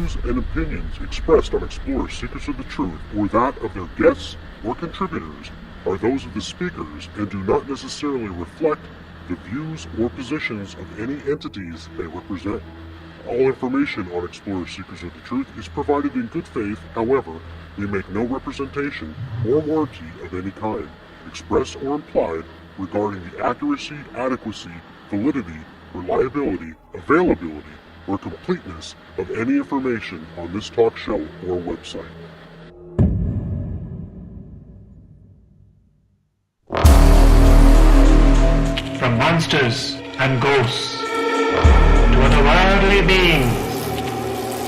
views and opinions expressed on Explorers Secrets of the Truth or that of their guests or contributors are those of the speakers and do not necessarily reflect the views or positions of any entities they represent. All information on Explorers Secrets of the Truth is provided in good faith. However, we make no representation or warranty of any kind, express or implied, regarding the accuracy, adequacy, validity, reliability, availability, or completeness of any information on this talk show or website. From monsters and ghosts to otherworldly beings,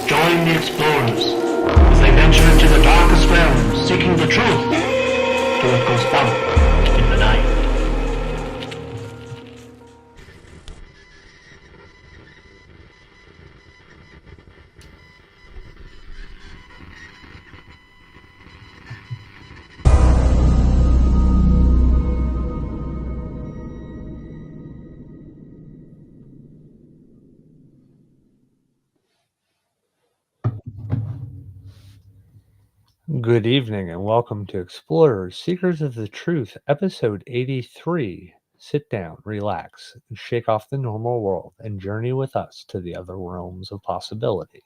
join the explorers as they venture into the darkest realms, seeking the truth till it goes bump in the night. Good evening and welcome to Explorers Seekers of the Truth, episode 83. Sit down, relax, shake off the normal world, and journey with us to the other realms of possibility.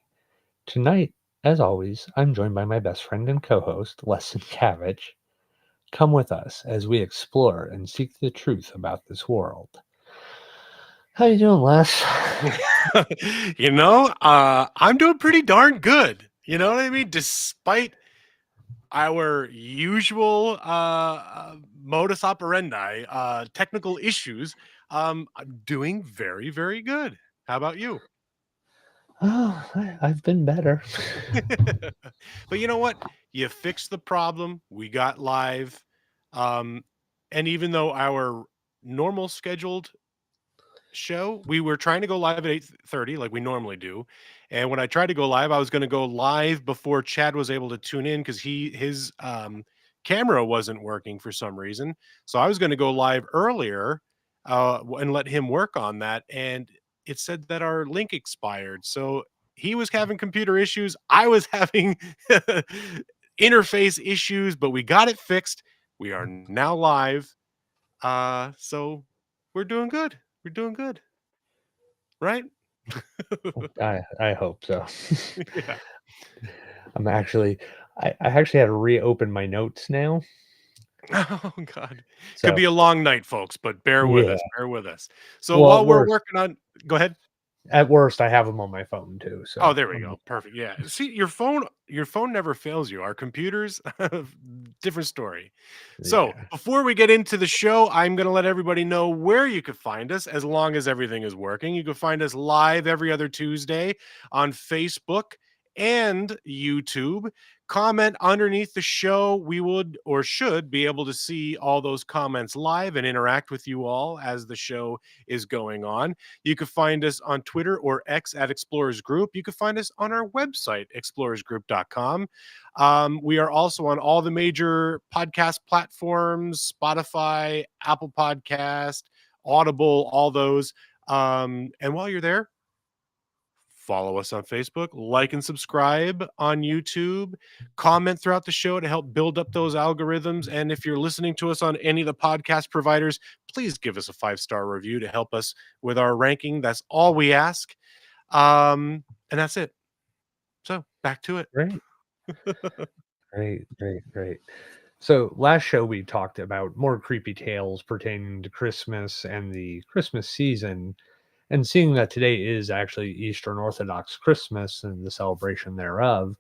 Tonight, as always, I'm joined by my best friend and co-host, Lesson Cabbage. Come with us as we explore and seek the truth about this world. How you doing, Les? I'm doing pretty darn good. You know what I mean? Despite our usual modus operandi, technical issues, I'm doing very, very good. How about you? Oh, I've been better. But you know what? You fixed the problem. We got live. And even though our normal scheduled show, we were trying to go live at 8:30 like we normally do, and when I tried to go live, I was going to go live before Chad was able to tune in because his camera wasn't working for some reason. So I was going to go live earlier and let him work on that, and it said that our link expired. So he was having computer issues, I was having interface issues, but we got it fixed. We are now live. So we're doing good. We're doing good. Right? I hope so. Yeah. I actually had to reopen my notes now. Oh God. So, Could be a long night, folks, but bear with yeah. us. Bear with us. So Well, while we're worst- working on, go ahead. At worst, I have them on my phone too. So Oh, there we go. Perfect. Yeah. See, your phone never fails you. Our computers, different story. So Yeah. before we get into the show, I'm going to let everybody know where you could find us as long as everything is working. You can find us live every other Tuesday on Facebook and YouTube. Comment underneath the show. We would or should be able to see all those comments live and interact with you all as the show is going on. You can find us on Twitter or X at Explorers Group. You can find us on our website, explorersgroup.com. We are also on all the major podcast platforms, Spotify, Apple Podcast, Audible, all those. And while you're there, follow us on Facebook, like and subscribe on YouTube, comment throughout the show to help build up those algorithms. And if you're listening to us on any of the podcast providers, please give us a 5-star review to help us with our ranking. That's all we ask. And that's it. So back to it. Great. So last show we talked about more creepy tales pertaining to Christmas and the Christmas season. And seeing that today is actually Eastern Orthodox Christmas and the celebration thereof,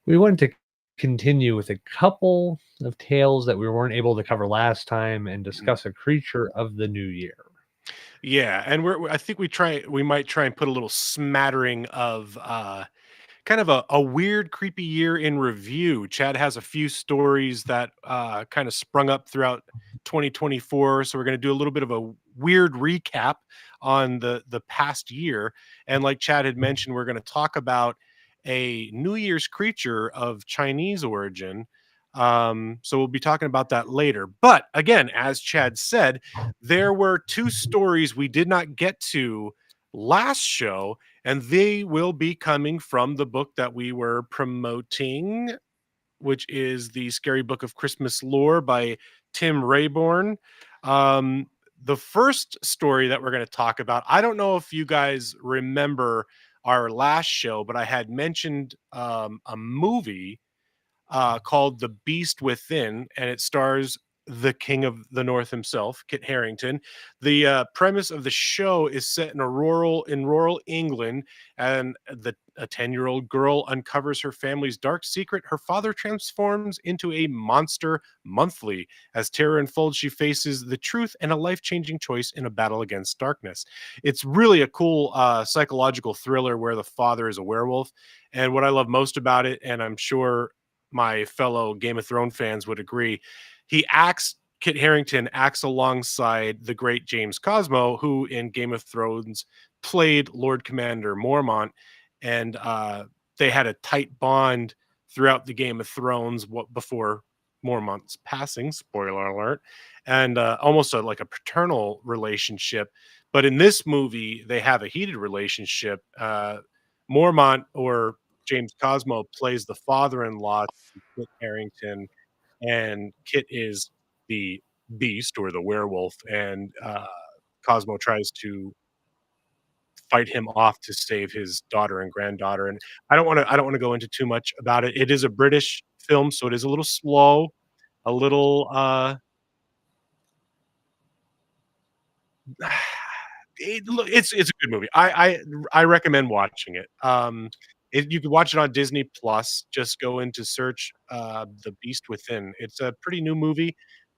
we wanted to continue with a couple of tales that we weren't able to cover last time and discuss a creature of the new year. Yeah, and I think we might try and put a little smattering of kind of a weird, creepy year in review. Chad has a few stories that kind of sprung up throughout 2024. So we're going to do a little bit of a weird recap on the past year. And like Chad had mentioned, we're going to talk about a New Year's creature of Chinese origin. So we'll be talking about that later. But again, as Chad said, there were two stories we did not get to last show, And they will be coming from the book that we were promoting, which is The Scary Book of Christmas Lore by Tim Rayborn. Um, the first story that we're going to talk about, I don't know if you guys remember our last show, but I had mentioned a movie called The Beast Within, and it stars the King of the North himself, Kit Harington. The premise of the show is set in rural England, and a 10-year-old girl uncovers her family's dark secret. Her father transforms into a monster monthly. As terror unfolds, she faces the truth and a life-changing choice in a battle against darkness. It's really a cool psychological thriller where the father is a werewolf. And what I love most about it, and I'm sure my fellow Game of Thrones fans would agree, Kit Harington acts alongside the great James Cosmo, who in Game of Thrones played Lord Commander Mormont, and they had a tight bond throughout the Game of Thrones before Mormont's passing. Spoiler alert, and almost like a paternal relationship. But in this movie, they have a heated relationship. Mormont, or James Cosmo, plays the father-in-law to Kit Harington, and Kit is the beast or the werewolf, and Cosmo tries to fight him off to save his daughter and granddaughter. And I don't want to go into too much about it. It is a British film, so it is a little slow, a little it's a good movie. I recommend watching it. You can watch it on Disney Plus. Just go into search The Beast Within. It's a pretty new movie.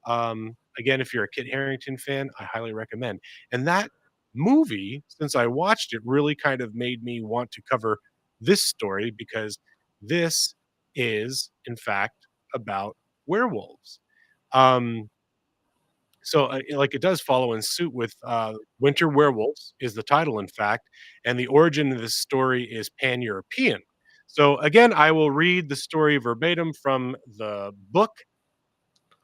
Again, if you're a Kit Harington fan, I highly recommend. And that movie, since I watched it, really kind of made me want to cover this story, because this is, in fact, about werewolves. Um, like, it does follow in suit with Winter Werewolves is the title, in fact, and the origin of this story is pan-European. So again, I will read the story verbatim from the book.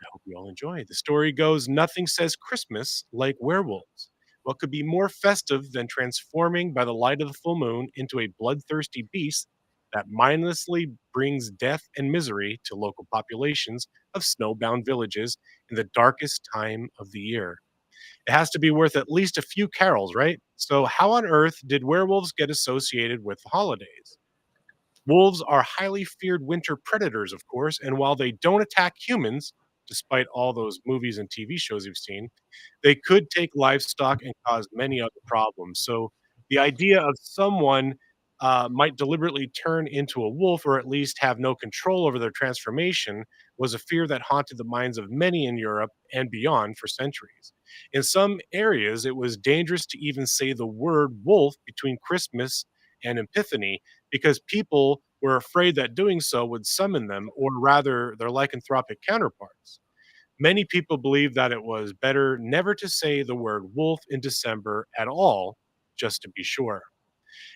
I hope you all enjoy. The story goes: nothing says Christmas like werewolves. What could be more festive than transforming by the light of the full moon into a bloodthirsty beast that mindlessly brings death and misery to local populations of snowbound villages in the darkest time of the year? It has to be worth at least a few carols, right? So, how on earth did werewolves get associated with the holidays? Wolves are highly feared winter predators, of course, and while they don't attack humans, despite all those movies and TV shows you've seen, they could take livestock and cause many other problems. So the idea of someone might deliberately turn into a wolf, or at least have no control over their transformation, was a fear that haunted the minds of many in Europe and beyond for centuries. In some areas, it was dangerous to even say the word wolf between Christmas and Epiphany, because people were afraid that doing so would summon them, or rather their lycanthropic counterparts. Many people believed that it was better never to say the word wolf in December at all, just to be sure.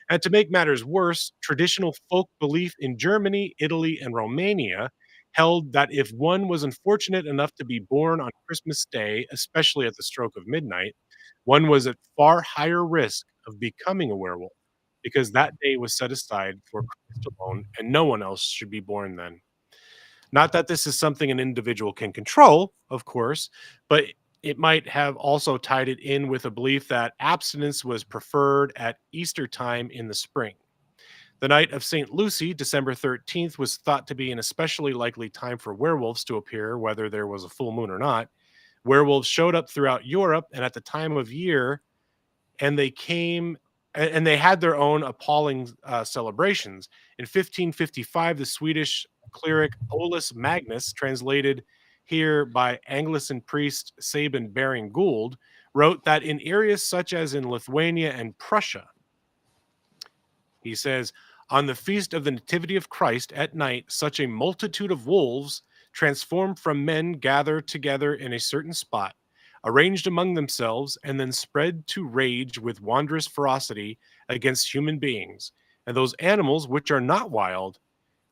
And to make matters worse, traditional folk belief in Germany, Italy, and Romania held that if one was unfortunate enough to be born on Christmas Day, especially at the stroke of midnight, one was at far higher risk of becoming a werewolf, because that day was set aside for Christ alone, and no one else should be born then. Not that this is something an individual can control, of course, but it might have also tied it in with a belief that abstinence was preferred at Easter time in the spring. The night of St. Lucy, December 13th, was thought to be an especially likely time for werewolves to appear, whether there was a full moon or not. Werewolves showed up throughout Europe, and at the time of year, and they had their own appalling celebrations. In 1555, the Swedish cleric Olaus Magnus, translated here by Anglican priest Sabin Baring Gould, wrote that in areas such as in Lithuania and Prussia, he says, on the feast of the Nativity of Christ at night, such a multitude of wolves, transformed from men, gather together in a certain spot, arranged among themselves, and then spread to rage with wondrous ferocity against human beings, and those animals which are not wild,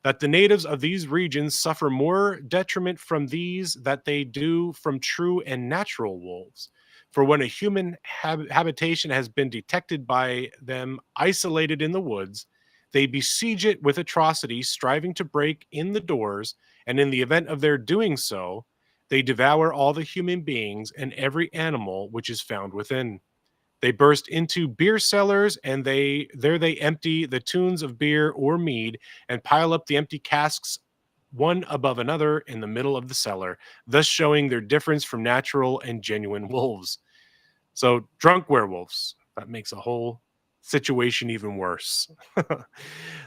that the natives of these regions suffer more detriment from these that they do from true and natural wolves. For when a human habitation has been detected by them isolated in the woods, they besiege it with atrocity, striving to break in the doors, and in the event of their doing so, they devour all the human beings and every animal which is found within. They burst into beer cellars, and they empty the tuns of beer or mead and pile up the empty casks one above another in the middle of the cellar, thus showing their difference from natural and genuine wolves. So drunk werewolves, that makes a whole situation even worse.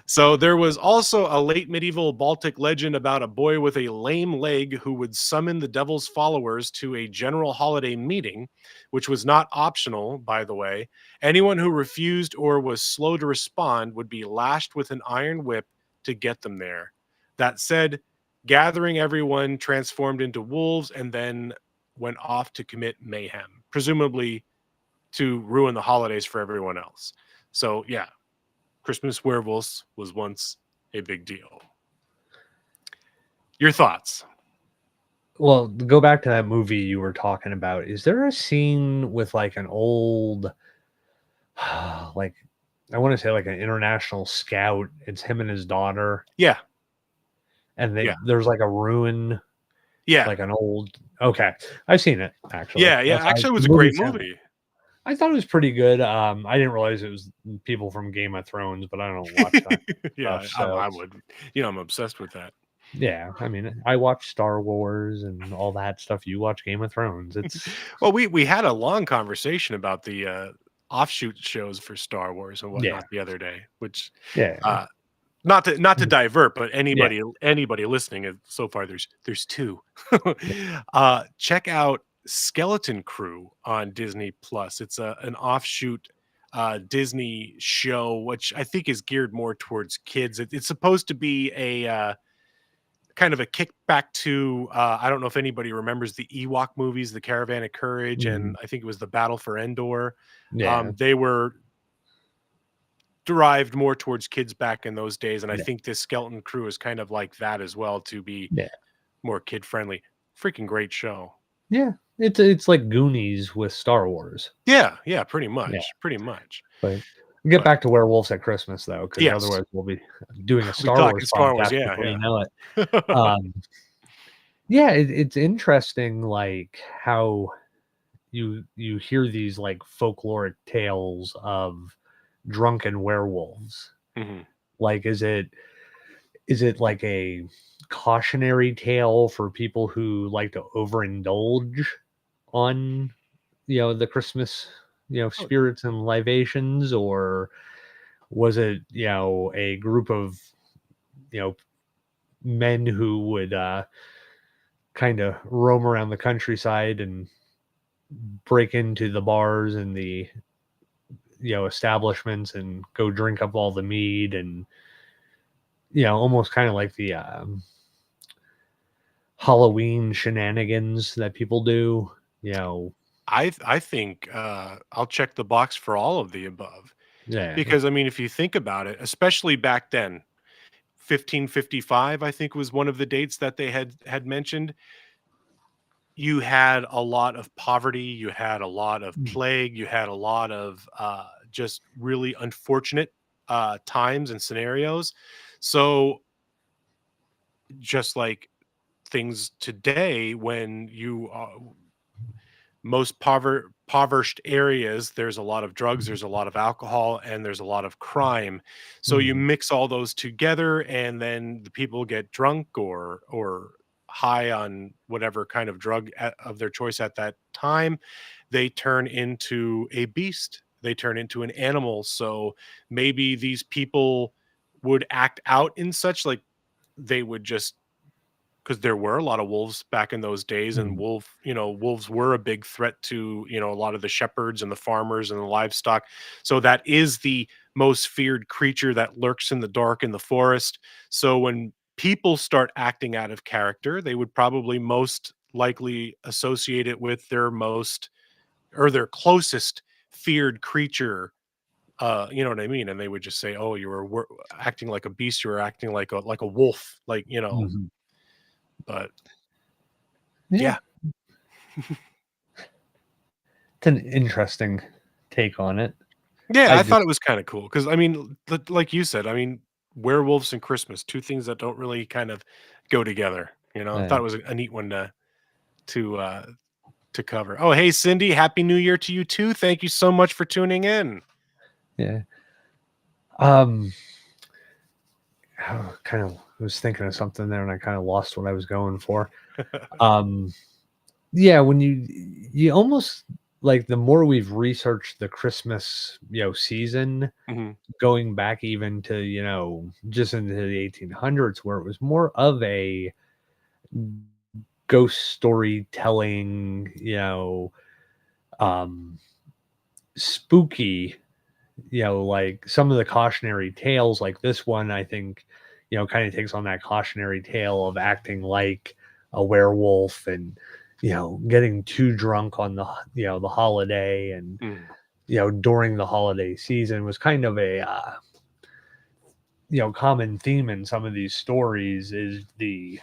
So there was also a late medieval Baltic legend about a boy with a lame leg who would summon the devil's followers to a general holiday meeting, which was not optional, by the way. Anyone who refused or was slow to respond would be lashed with an iron whip to get them there. That said, gathering everyone transformed into wolves and then went off to commit mayhem, presumably to ruin the holidays for everyone else. So yeah, Christmas werewolves was once a big deal. Your thoughts? Well, to go back to that movie you were talking about, is there a scene with like an old, like, I want to say like an international scout? It's him and his daughter, Yeah, and Yeah. there's like a ruin, yeah, like an old. Okay, I've seen it actually. yeah. That's- Actually, it was the a great sound- movie. I thought it was pretty good. I didn't realize it was people from Game of Thrones, but I don't watch that Yeah, stuff. So I would. You know, I'm obsessed with that. yeah, I mean, I watch Star Wars and all that stuff. You watch Game of Thrones. It's Well, we had a long conversation about the offshoot shows for Star Wars and whatnot the other day, which yeah, not to divert, but anybody listening, so far there's two. Check out Skeleton Crew on Disney Plus. It's an offshoot Disney show, which I think is geared more towards kids. It's supposed to be a kind of a kickback to I don't know if anybody remembers the Ewok movies, the Caravan of Courage, and I think it was the Battle for Endor. yeah. They were derived more towards kids back in those days, and I Yeah. think this Skeleton Crew is kind of like that as well, to be Yeah. more kid friendly. Freaking great show. Yeah, it's like Goonies with Star Wars. Yeah, pretty much, pretty much. But we'll get But- back to werewolves at Christmas though, because Yes. otherwise we'll be doing a We'll be Star talking Wars Star Wars, podcast yeah, before yeah. you know it. Yeah, it's interesting, like how you hear these like folkloric tales of drunken werewolves. Mhm. Like, is it like a cautionary tale for people who like to overindulge on the Christmas spirits and libations, or was it a group of men who would kind of roam around the countryside and break into the bars and the establishments and go drink up all the mead, and almost kind of like the Halloween shenanigans that people do. I think I'll check the box for all of the above, Yeah, because I mean, if you think about it, especially back then, 1555 I think was one of the dates that they had mentioned. You had a lot of poverty, you had a lot of plague, you had a lot of just really unfortunate times and scenarios. So just like things today, when you most impoverished areas, there's a lot of drugs, there's a lot of alcohol, and there's a lot of crime. So you mix all those together, and then the people get drunk or high on whatever kind of drug of their choice at that time. They turn into a beast, they turn into an animal. So maybe these people would act out in such, like they would just, because there were a lot of wolves back in those days, and wolves were a big threat to a lot of the shepherds and the farmers and the livestock. So that is the most feared creature that lurks in the dark in the forest. So when people start acting out of character, they would probably most likely associate it with their most, or their closest feared creature. You know what I mean? And they would just say, "Oh, you were acting like a beast. You were acting like a wolf." But yeah. yeah. an interesting take on it. Yeah, I I just thought it was kind of cool because I mean, like you said, I mean, werewolves and Christmas, two things that don't really kind of go together. You know, I thought yeah, it was a neat one to uh to cover. Oh, hey Cindy, happy New Year to you too. Thank you so much for tuning in. yeah. Um, kind of was thinking of something there, and I kind of lost what I was going for. Um, yeah, when you almost like the more we've researched the Christmas, season, Mhm. going back even to just into the 1800s, where it was more of a ghost storytelling, um, spooky, like some of the cautionary tales, like this one, I think, kind of takes on that cautionary tale of acting like a werewolf and, getting too drunk on the holiday and, Mm. during the holiday season was kind of a, common theme in some of these stories is the,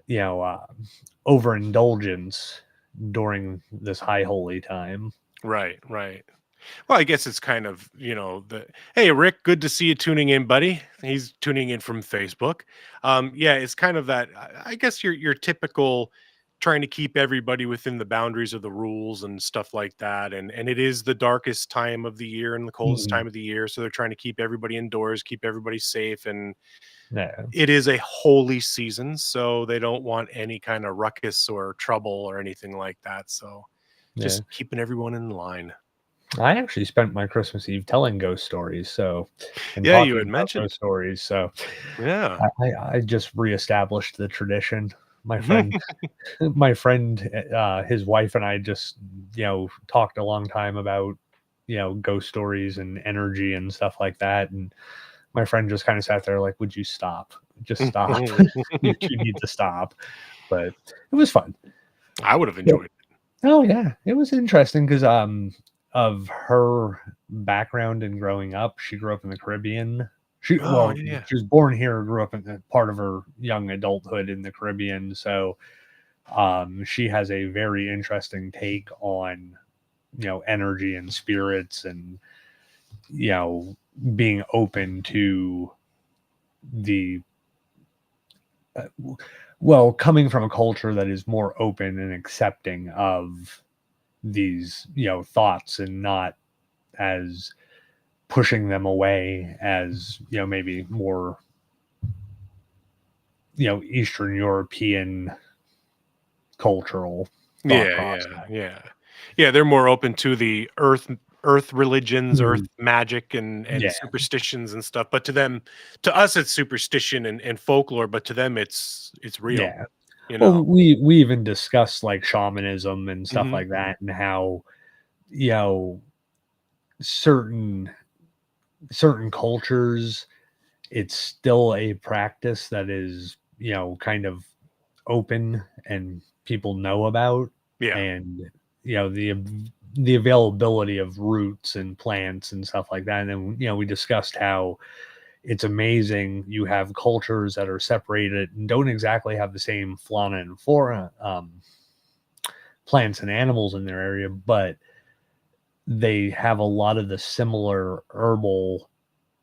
you know, uh, overindulgence during this high holy time. Right, right. Well, I guess it's kind of, the hey Rick, good to see you tuning in, buddy. He's tuning in from Facebook. Yeah, it's kind of that I guess your typical trying to keep everybody within the boundaries of the rules and stuff like that. And it is the darkest time of the year and the coldest Mhm. time of the year. So they're trying to keep everybody indoors, keep everybody safe. And Yeah, it is a holy season, so they don't want any kind of ruckus or trouble or anything like that. So yeah. just keeping everyone in line. I actually spent my Christmas Eve telling ghost stories, and Yeah, you talking had about mentioned. ghost stories. So Yeah. I just reestablished the tradition. My friend, my friend, his wife and I just talked a long time about ghost stories and energy and stuff like that. And my friend just kind of sat there like, "Would you stop? Just stop. You two need to stop." But it was fun. I would have Yeah. enjoyed it. Oh yeah, it was interesting because of her background and growing up. She grew up in the Caribbean. Oh, yeah. She was born here, grew up in the part of her young adulthood in the Caribbean. So she has a very interesting take on energy and spirits and you know being open to the coming from a culture that is more open and accepting of these thoughts and not as pushing them away as maybe more Eastern European cultural thought Yeah, process. yeah, yeah. Yeah, they're more open to the earth religions, earth Mhm. magic and Yeah, superstitions and stuff, but to us it's superstition and folklore, but to them it's real, yeah. you know? Well, we even discussed like shamanism and stuff Mhm. like that, and how you know certain cultures, it's still a practice that is kind of open and people know about, Yeah. and the availability of roots and plants and stuff like that. And then we discussed how it's amazing you have cultures that are separated and don't exactly have the same fauna and flora, plants and animals in their area, but they have a lot of the similar herbal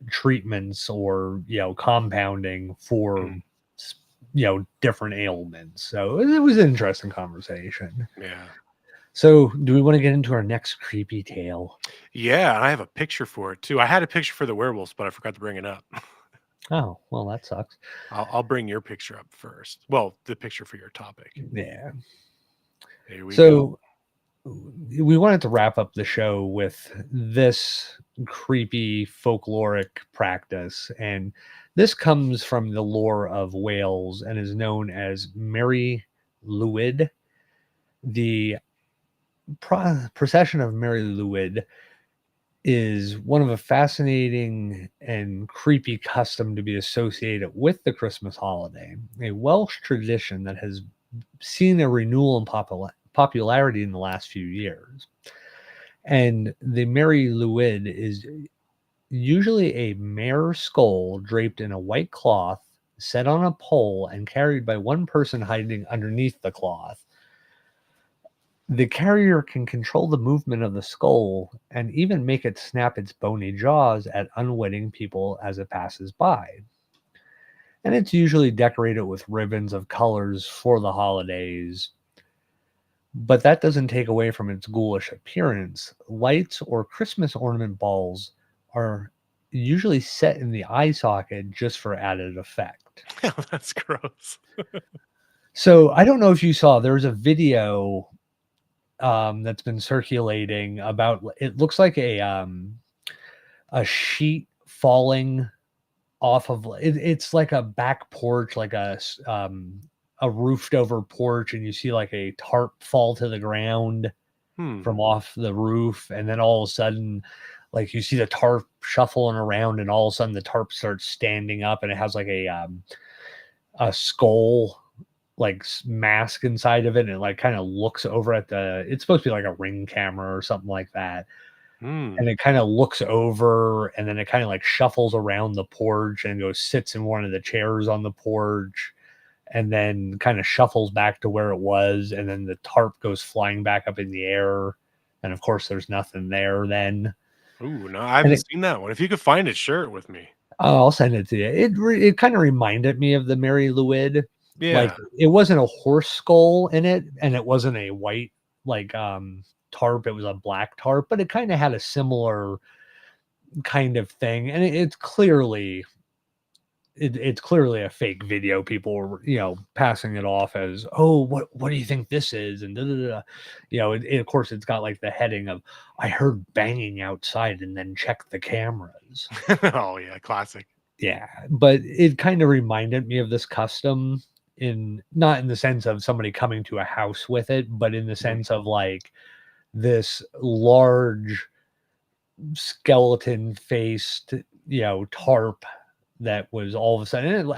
treatments or compounding for Mhm. different ailments. So it was an interesting conversation. Yeah. So do we want to get into our next creepy tale? Yeah, and I have a picture for it too. I had a picture for the werewolves, but I forgot to bring it up. Oh, well, that sucks. I'll bring your picture up first. Well, the picture for your topic. Yeah. Here we go. So we wanted to wrap up the show with this creepy folkloric practice, and this comes from the lore of Wales and is known as Mary Lwyd. The procession of Mary Lwyd is one of a fascinating and creepy custom to be associated with the Christmas holiday, a Welsh tradition that has seen a renewal in popularity in the last few years. And the Mary Lwyd is usually a mare skull draped in a white cloth, set on a pole, and carried by one person hiding underneath the cloth. The carrier can control the movement of the skull and even make it snap its bony jaws at unwitting people as it passes by. And it's usually decorated with ribbons of colors for the holidays. But that doesn't take away from its ghoulish appearance. Lights or Christmas ornament balls are usually set in the eye socket just for added effect. That's gross. So I don't know if you saw, there's a video that's been circulating about, it looks like a sheet falling off of it's like a back porch, like a roofed over porch, and you see like a tarp fall to the ground from off the roof, and then all of a sudden, like, you see the tarp shuffling around, and all of a sudden the tarp starts standing up, and it has like a skull like mask inside of it, and it like kind of looks over at it's supposed to be like a Ring camera or something like that. And it kind of looks over, and then it kind of like shuffles around the porch and goes sits in one of the chairs on the porch, and then kind of shuffles back to where it was, and then the tarp goes flying back up in the air, and of course there's nothing there then. Ooh, no, I haven't seen that one. If you could find it, share it with me. I'll send it to you. It kind of reminded me of the Mary Louid. Yeah. Like, it wasn't a horse skull in it, and it wasn't a white like tarp, it was a black tarp, but it kind of had a similar kind of thing, and it's clearly a fake video. People were, passing it off as, oh, what do you think this is, and of course it's got like the heading of, I heard banging outside and then checked the cameras. Oh yeah, classic. Yeah, but it kind of reminded me of this custom, not in the sense of somebody coming to a house with it, but in the sense of like this large skeleton faced, tarp that was all of a sudden,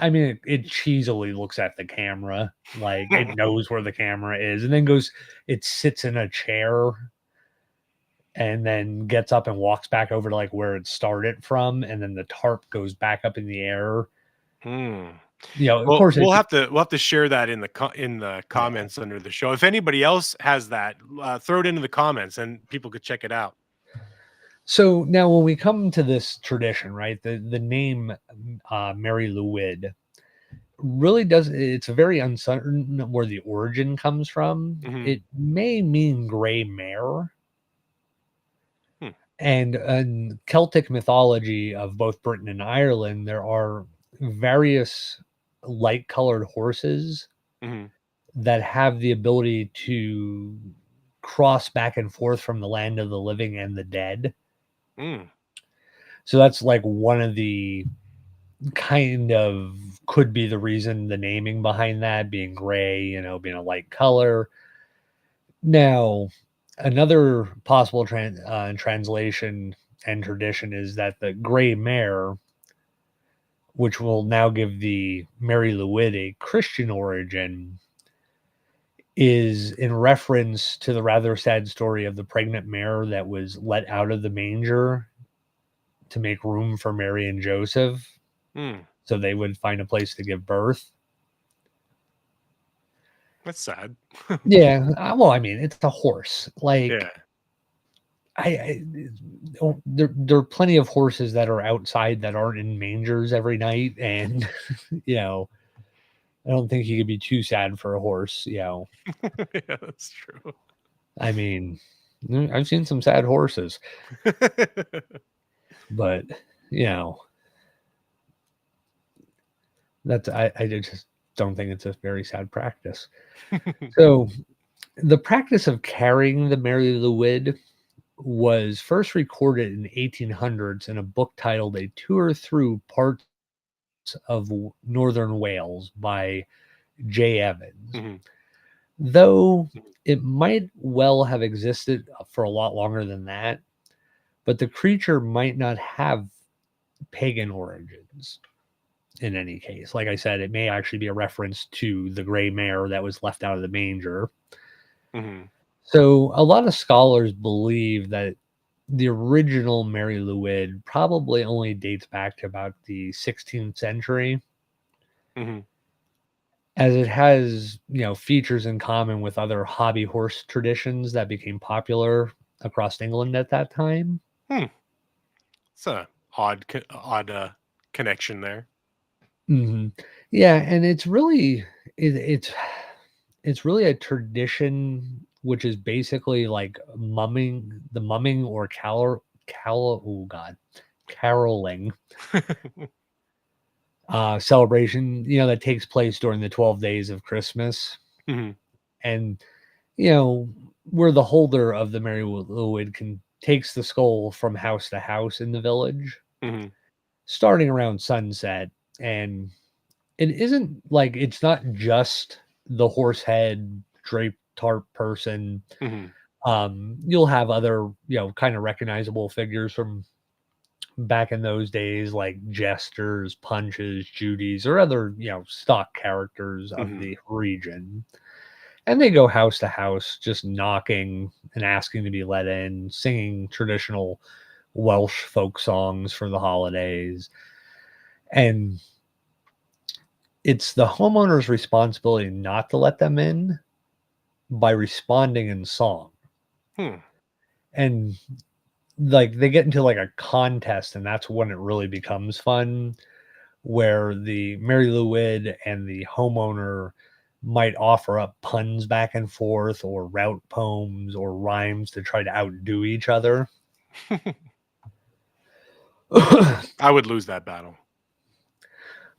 it cheesily looks at the camera, like it knows where the camera is, and then it sits in a chair and then gets up and walks back over to like where it started from, and then the tarp goes back up in the air. Of course we'll have to share that in the comments under the show. If anybody else has that, throw it into the comments and people could check it out. So now when we come to this tradition, right, the name Mary Louid really it's very uncertain where the origin comes from. It may mean gray mare. And in Celtic mythology of both Britain and Ireland, there are various light-colored horses that have the ability to cross back and forth from the land of the living and the dead. So that's like one of the kind of could be the reason, the naming behind that being gray, being a light color. Now, another possible translation and tradition is that the gray mare, which will now give the Mary Louid a Christian origin, is in reference to the rather sad story of the pregnant mare that was let out of the manger to make room for Mary and Joseph, so they would find a place to give birth. That's sad. Yeah, well, it's a horse. Like, yeah. There are plenty of horses that are outside that aren't in mangers every night, and I don't think you could be too sad for a horse. Yeah, that's true. I've seen some sad horses, but that's I just don't think it's a very sad practice. So the practice of carrying the Mary Louid was first recorded in the 1800s in a book titled A Tour Through Parts of Northern Wales by J. Evans. Though it might well have existed for a lot longer than that, but the creature might not have pagan origins in any case. Like I said, it may actually be a reference to the gray mare that was left out of the manger. So a lot of scholars believe that the original Mary Louid probably only dates back to about the 16th century. as it has, features in common with other hobby horse traditions that became popular across England at that time. Hmm. It's a odd connection there. Mhm. Yeah, and it's really a tradition which is basically like mumming or oh god, caroling celebration, that takes place during the 12 days of Christmas. Mhm, And you know, where the holder of the Mary Lwyd can takes the skull from house to house in the village, mhm, starting around sunset. And it isn't like it's not just the horse head draped tarp person. mhm. You'll have other, kind of recognizable figures from back in those days, like jesters, punches, Judies, or other, stock characters of Mhm. the region. And they go house to house, just knocking and asking to be let in, singing traditional Welsh folk songs for the holidays. And it's the homeowner's responsibility not to let them in by responding in song. Hmm. And like they get into like a contest, and that's when it really becomes fun, where the Mary Lou Wid and the homeowner might offer up puns back and forth or route poems or rhymes to try to outdo each other. I would lose that battle.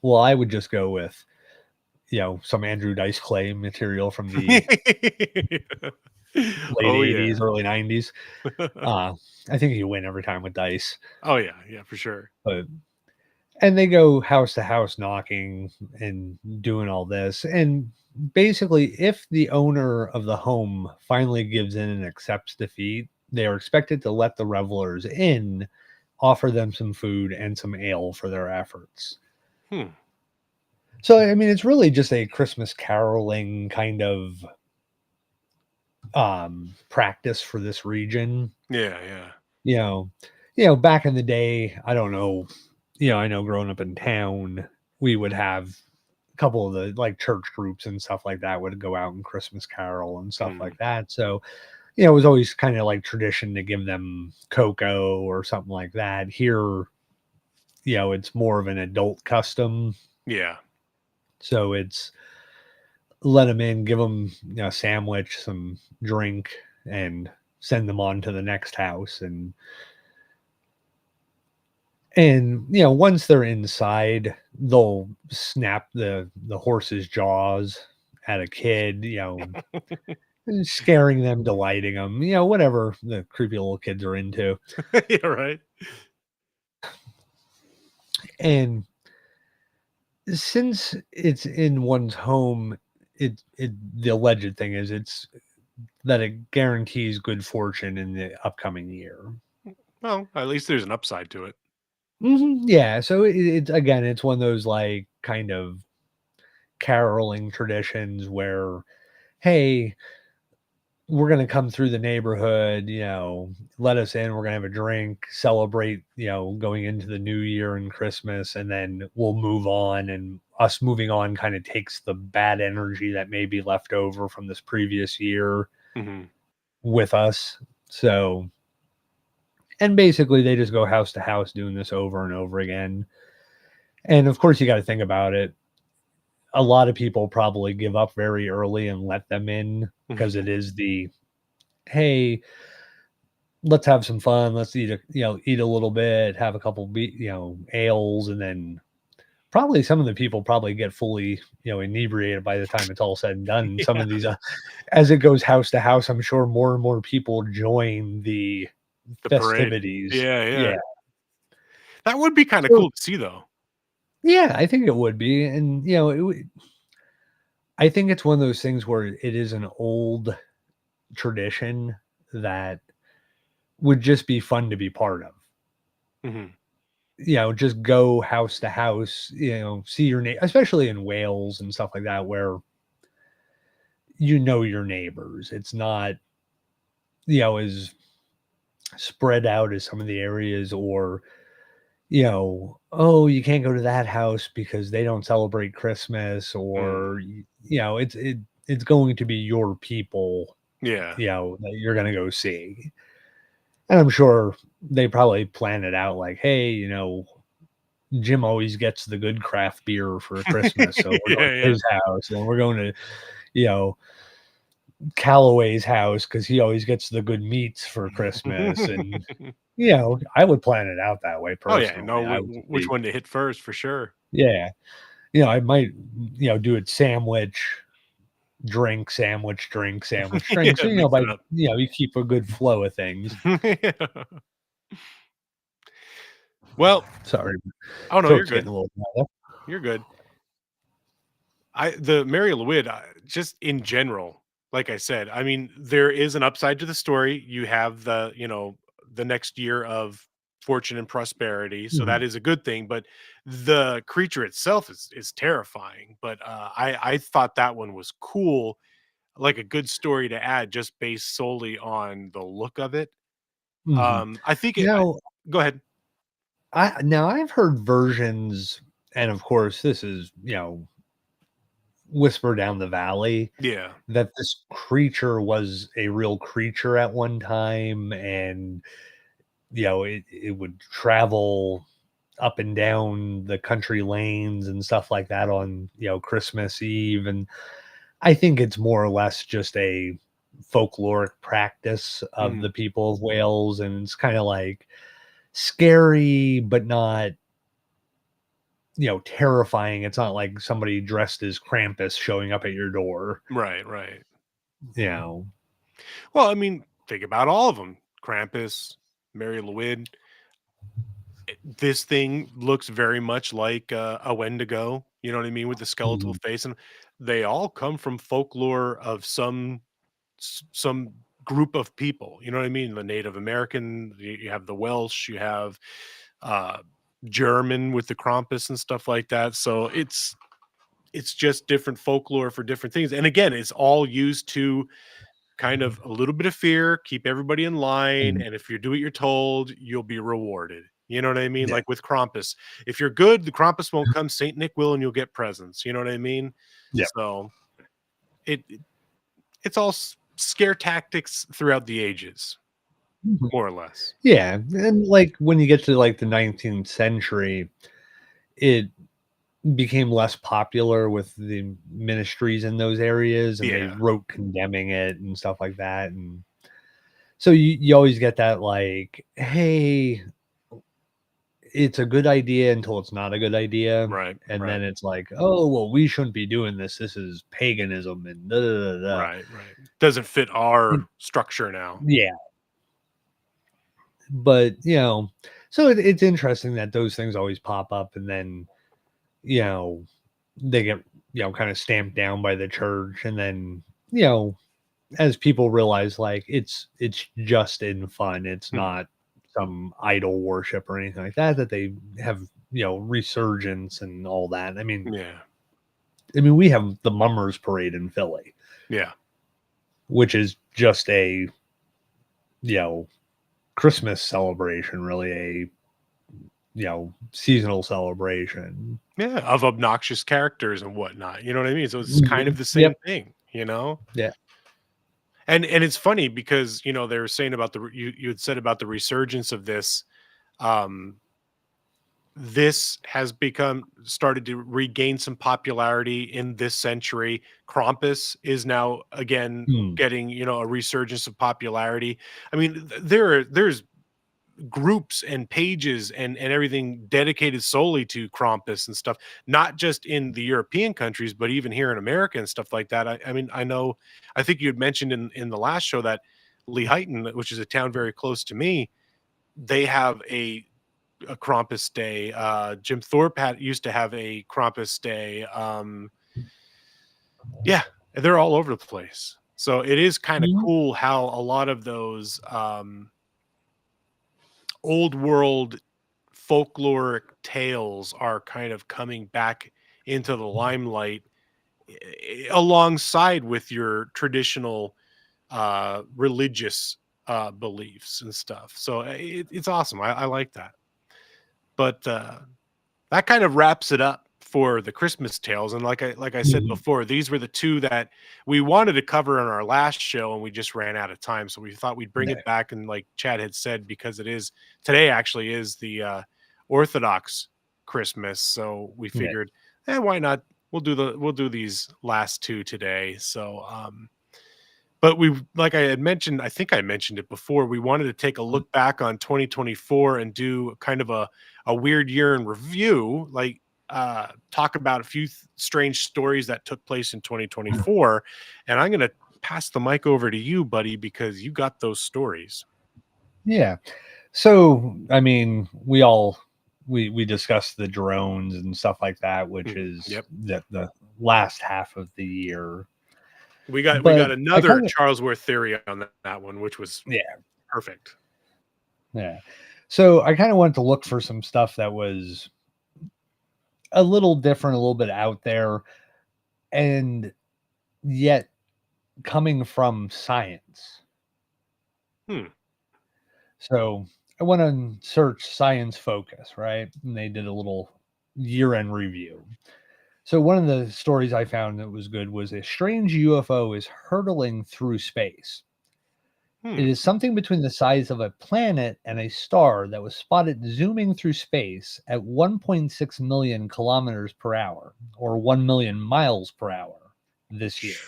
Well, I would just go with, some Andrew Dice Clay material from the late Oh, 80s, yeah. early 90s. I think you win every time with Dice. Oh, yeah, yeah, for sure. But and they go house to house knocking and doing all this. And basically, if the owner of the home finally gives in and accepts defeat, they are expected to let the revelers in, offer them some food and some ale for their efforts. Hmm. So, I mean, it's really just a Christmas caroling kind of practice for this region. Yeah, yeah. You know, back in the day, I don't know, I know growing up in town, we would have a couple of the like church groups and stuff like that would go out and Christmas carol and stuff Mm. like that. So, it was always kind of like tradition to give them cocoa or something like that. Here, it's more of an adult custom. Yeah. So it's let them in, give them, a sandwich, some drink, and send them on to the next house. And once they're inside, they'll snap the horse's jaws at a kid, scaring them, delighting them, whatever the creepy little kids are into. Yeah, right. And since it's in one's home, it the alleged thing is it's that it guarantees good fortune in the upcoming year. Well, at least there's an upside to it. Yeah, so it's again, it's one of those like kind of caroling traditions where, hey, we're gonna come through the neighborhood, let us in, we're gonna have a drink, celebrate, going into the new year and Christmas, and then we'll move on. And us moving on kind of takes the bad energy that may be left over from this previous year Mhm. with us. So, and basically they just go house to house doing this over and over again. And of course, you got to think about it. A lot of people probably give up very early and let them in because it is the, hey, let's have some fun. Let's eat a little bit, have a couple, ales, and then probably some of the people probably get fully, inebriated by the time it's all said and done. Some Yeah, of these, as it goes house to house, I'm sure more and more people join the the parade. festivities. Yeah, yeah. Yeah. That would be kinda So, cool to see, though. yeah, I think it would be. And, I think it's one of those things where it is an old tradition that would just be fun to be part of. Mhm. Just go house to house, see your name, especially in Wales and stuff like that, where your neighbors. It's not, as spread out as some of the areas, or, oh, you can't go to that house because they don't celebrate Christmas, Mm. or it's going to be your people, Yeah. that you're gonna go see. And I'm sure they probably plan it out like, hey, Jim always gets the good craft beer for Christmas, so we're going Yeah, to yeah. his house, and we're going to, you know, Callaway's house because he always gets the good meats for Christmas. And, I would plan it out that way Oh, yeah, personally. know I would which be, one to hit first for sure. yeah, I might, do it sandwich, drink. Yeah, So, mix it up. you keep a good flow of things. Yeah. Well, Sorry, oh, no, you're throat's getting good. a little dry. You're good. The Mary Lwyd, just in general, like I said, I mean, there is an upside to the story. You have the next year of fortune and prosperity, so that Mhm. is a good thing. But the creature itself is terrifying. But I thought that one was cool, like a good story to add, just based solely on the look of it. Mhm. I think it. Now, Go ahead. I've heard versions, and of course, this is, whisper down the valley, Yeah. that this creature was a real creature at one time, and it would travel up and down the country lanes and stuff like that on Christmas Eve. And I think it's more or less just a folkloric practice of Mhm. the people of Wales, and it's kind of like scary but not terrifying. It's not like somebody dressed as Krampus showing up at your door. Right. Right. you know Well, I mean, think about all of them. Krampus, Mary Lwyd. This thing looks very much like a Wendigo. You know what I mean, with the skeletal Mhm. face, and they all come from folklore of some group of people. You know what I mean? The Native American. You have the Welsh. You have uh, German with the Krampus and stuff like that. So it's just different folklore for different things. And again, it's all used to kind of a little bit of fear, keep everybody in line, And and if you do what you're told, you'll be rewarded. You know what I mean? yeah. Like with Krampus. If you're good, the Krampus won't come, Saint Nick will, and you'll get presents. You know what I mean? Yeah. So it's all scare tactics throughout the ages, Mhm. more or less. Yeah, and, like, when you get to, like, the 19th century, it became less popular with the ministries in those areas, and they Yeah. wrote condemning it and stuff like that. And so you always get that, like, "Hey, it's a good idea until it's not a good idea," Right. and Right. then it's like, "Oh, well, we shouldn't be doing this. This is paganism and da da da da." Right. Right. Doesn't fit our And structure now. yeah, but, so it's interesting that those things always pop up, and then, you know, they get, kinda stamped down by the church, and then, you know, as people realize, like, it's just in fun, it's Mhm. not some idol worship or anything like that, that they have, resurgence and all that. Yeah. We have the Mummers Parade in Philly, Yeah. which is just a, you know, Christmas celebration, really a, seasonal celebration. Yeah. Of obnoxious characters and whatnot. You know what I mean? So it's kind of Mhm. the same Yep. thing, you know? Yeah. And it's funny because, they were saying about you had said about the resurgence of this. Um, this has become started to regain some popularity in this century. Krampus is now again Mm. getting, a resurgence of popularity. I mean, there's groups and pages and everything dedicated solely to Krampus and stuff, not just in the European countries, but even here in America and stuff like that. I mean, I think you had mentioned in the last show that Lehighton, which is a town very close to me, they have a Krampus Day. Jim Thorpe used to have a Krampus Day. Yeah, they're all over the place. So it is kind of Mhm. cool how a lot of those old world folkloric tales are kind of coming back into the limelight alongside with your traditional religious beliefs and stuff. So it's awesome. I like that. But that kind of wraps it up for the Christmas tales. And like I said Mhm. before, these were the two that we wanted to cover on our last show, and we just ran out of time. So we thought we'd bring Yeah. it back. And like Chad had said, because it is today actually is the Orthodox Christmas, so we Yeah. figured, why not? We'll do these last two today. So but we, like I had mentioned, I think I mentioned it before, we wanted to take a look back on 2024 and do kind of a weird year in review, like talk about a few strange stories that took place in 2024. And I'm going to pass the mic over to you, buddy, because you got those stories. Yeah. So, I mean, we discussed the drones and stuff like that, which is Yep. the last half of the year. We got But I another kind of Charles Worth theory on that one, which was perfect. Yeah. So I kind of wanted to look for some stuff that was a little different, a little bit out there, and yet coming from science. Hmm. So I went on search Science Focus, right? And they did a little year-end review. So one of the stories I found that was good was a strange UFO is hurtling through space. It Hmm. is something between the size of a planet and a star that was spotted zooming through space at 1.6 million kilometers per hour, or 1 million miles per hour this year.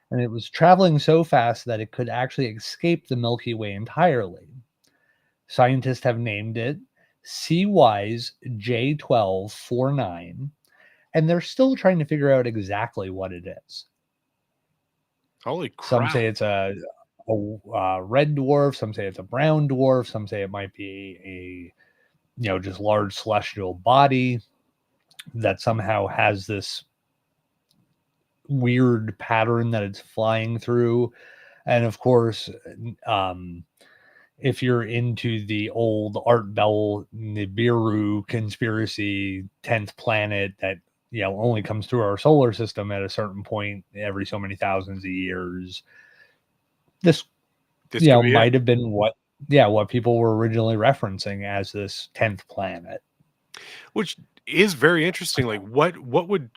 And it was traveling so fast that it could actually escape the Milky Way entirely. Scientists have named it CY's J1249, and they're still trying to figure out exactly what it is. Holy Some crap. say it's a red dwarf. Some say it's a brown dwarf. Some say it might be just large celestial body that somehow has this weird pattern that it's flying through. And of course, if you're into the old Art Bell Nibiru conspiracy, 10th planet that only comes through our solar system at a certain point every so many thousands of years, this Could be it. might have been what people were originally referencing as this 10th planet. Which is very interesting. Like what would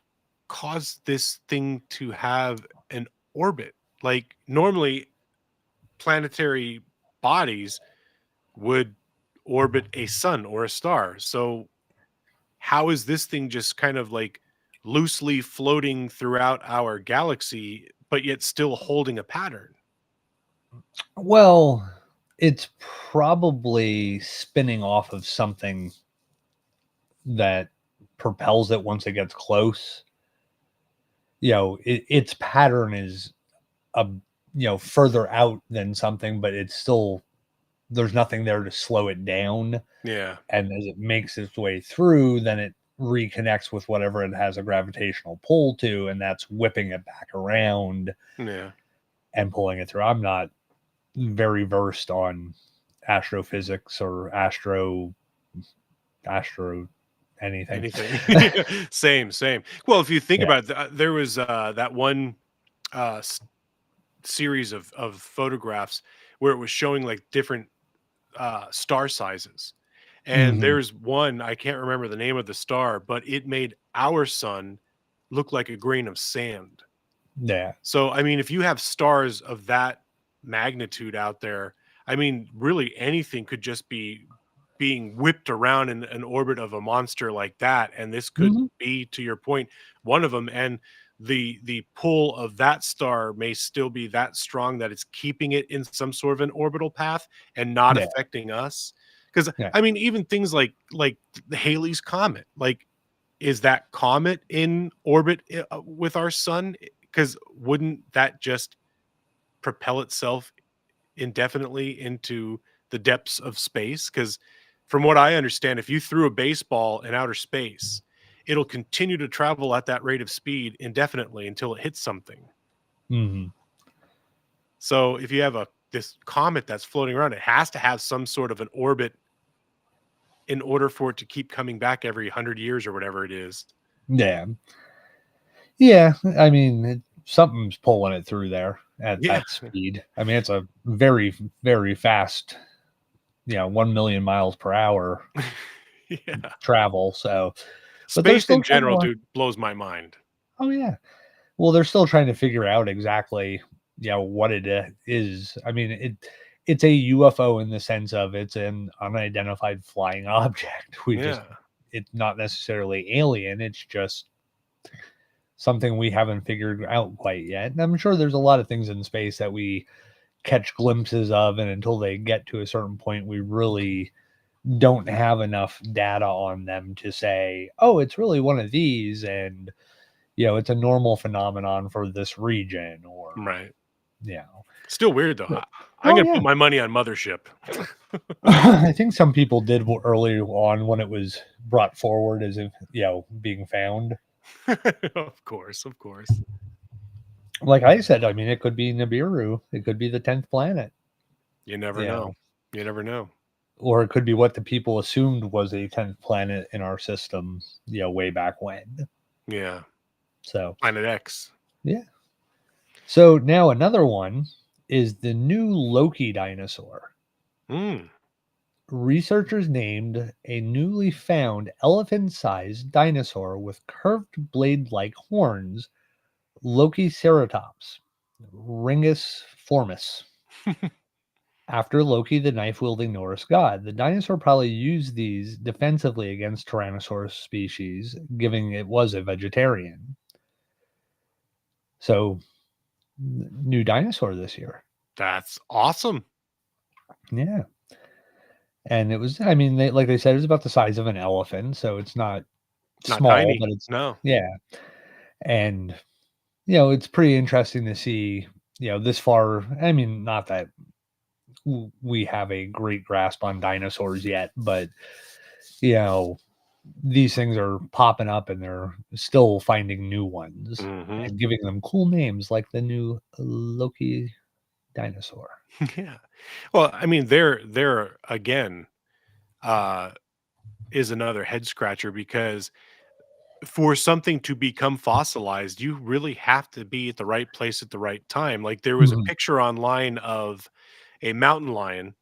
cause this thing to have an orbit? Like normally planetary bodies would orbit a sun or a star. So how is this thing just kind of like loosely floating throughout our galaxy, but yet still holding a pattern? Well, it's probably spinning off of something that propels it once it gets close. Its pattern is a further out than something, but it's still there's nothing there to slow it down. Yeah. And as it makes its way through, then it reconnects with whatever it has a gravitational pull to, and that's whipping it back around Yeah. and pulling it through. I'm not very versed on astrophysics or astro anything. Same. Well, if you think Yeah. about it, there was that one series of photographs where it was showing like different star sizes. And Mhm. there's one, I can't remember the name of the star, but it made our sun look like a grain of sand. Yeah. So, I mean, if you have stars of that magnitude out there, I mean, really anything could just be being whipped around in an orbit of a monster like that. And this could Mhm. be, to your point, one of them. And the pull of that star may still be that strong that it's keeping it in some sort of an orbital path and not Yeah. affecting us. Because Yeah. I mean, even things like the Halley's Comet, like is that comet in orbit with our sun? Because wouldn't that just propel itself indefinitely into the depths of space? Because from what I understand, if you threw a baseball in outer space, it'll continue to travel at that rate of speed indefinitely until it hits something. Mhm. So if you have this comet that's floating around, it has to have some sort of an orbit in order for it to keep coming back every 100 years or whatever it is. Yeah. Yeah. I mean, something's pulling it through there at Yeah. that speed. I mean, it's a very, very fast, 1 million miles per hour. Yeah. travel. So, but they're Space still in trying general, to. dude, blows my mind. Oh yeah. Well, they're still trying to figure out exactly, what it is. I mean, it's a UFO in the sense of it's an unidentified flying object. Yeah. It's not necessarily alien. It's just something we haven't figured out quite yet. And I'm sure there's a lot of things in space that we catch glimpses of, and until they get to a certain point, we really don't have enough data on them to say, oh, it's really one of these, and it's a normal phenomenon for this region, or Right. you know. Still weird though. But- I'm oh gonna yeah. put my money on Mothership. I think some people did early on when it was brought forward as if being found. Of course, of course. Like I said, I mean, it could be Nibiru, it could be the 10th planet, You never you know. know, You never know. or it could be what the people assumed was a 10th planet in our system, way back when. Yeah. So Planet X. yeah. So now another one is the new Loki dinosaur. Mm. Researchers named a newly found elephant-sized dinosaur with curved blade-like horns Lokiceratops ringiformis. After Loki, the knife-wielding Norse god, the dinosaur probably used these defensively against Tyrannosaurus species, given it was a vegetarian. So, new dinosaur this year. That's awesome. Yeah. And it was, I mean, like they said, it was about the size of an elephant, so it's not Not small, tiny. but it's, No. yeah. And, it's pretty interesting to see, this far. I mean, not that we have a great grasp on dinosaurs yet, but, these things are popping up and they're still finding new ones Hmm. and giving them cool names like the new Loki dinosaur. Yeah. Well, I mean, there again uh is another head scratcher because for something to become fossilized, you really have to be at the right place at the right time. Like there was a Mhm. picture online of a mountain lion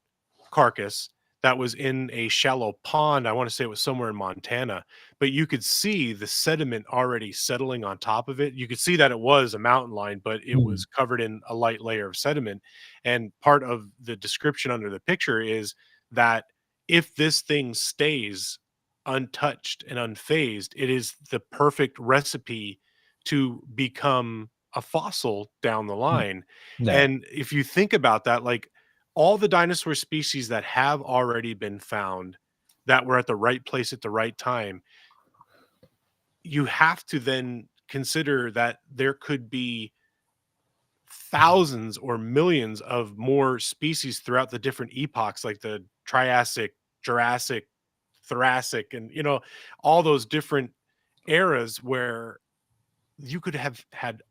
carcass that was in a shallow pond. I want to say it was somewhere in Montana, but you could see the sediment already settling on top of it. You could see that it was a mountain lion, but it Mm. was covered in a light layer of sediment. And part of the description under the picture is that if this thing stays untouched and unfazed, it is the perfect recipe to become a fossil down the Mm. line. Yeah. And if you think about that, like all the dinosaur species that have already been found that were at the right place at the right time, you have to then consider that there could be thousands or millions of more species throughout the different epochs, like the Triassic, Jurassic, Thoracic, and all those different eras where you could have had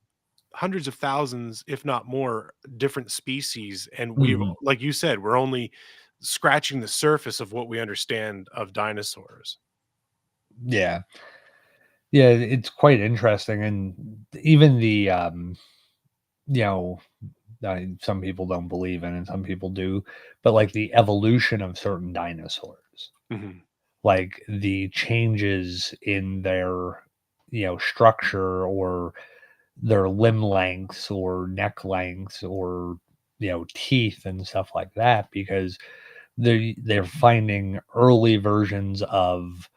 hundreds of thousands, if not more, different species. And we've, Mhm. like you said, we're only scratching the surface of what we understand of dinosaurs. Yeah. Yeah, it's quite interesting, and even the, you know, some people don't believe in and some people do, but, like, the evolution of certain dinosaurs, Mhm. like, the changes in their, structure or their limb lengths or neck lengths or, teeth and stuff like that because they're finding early versions of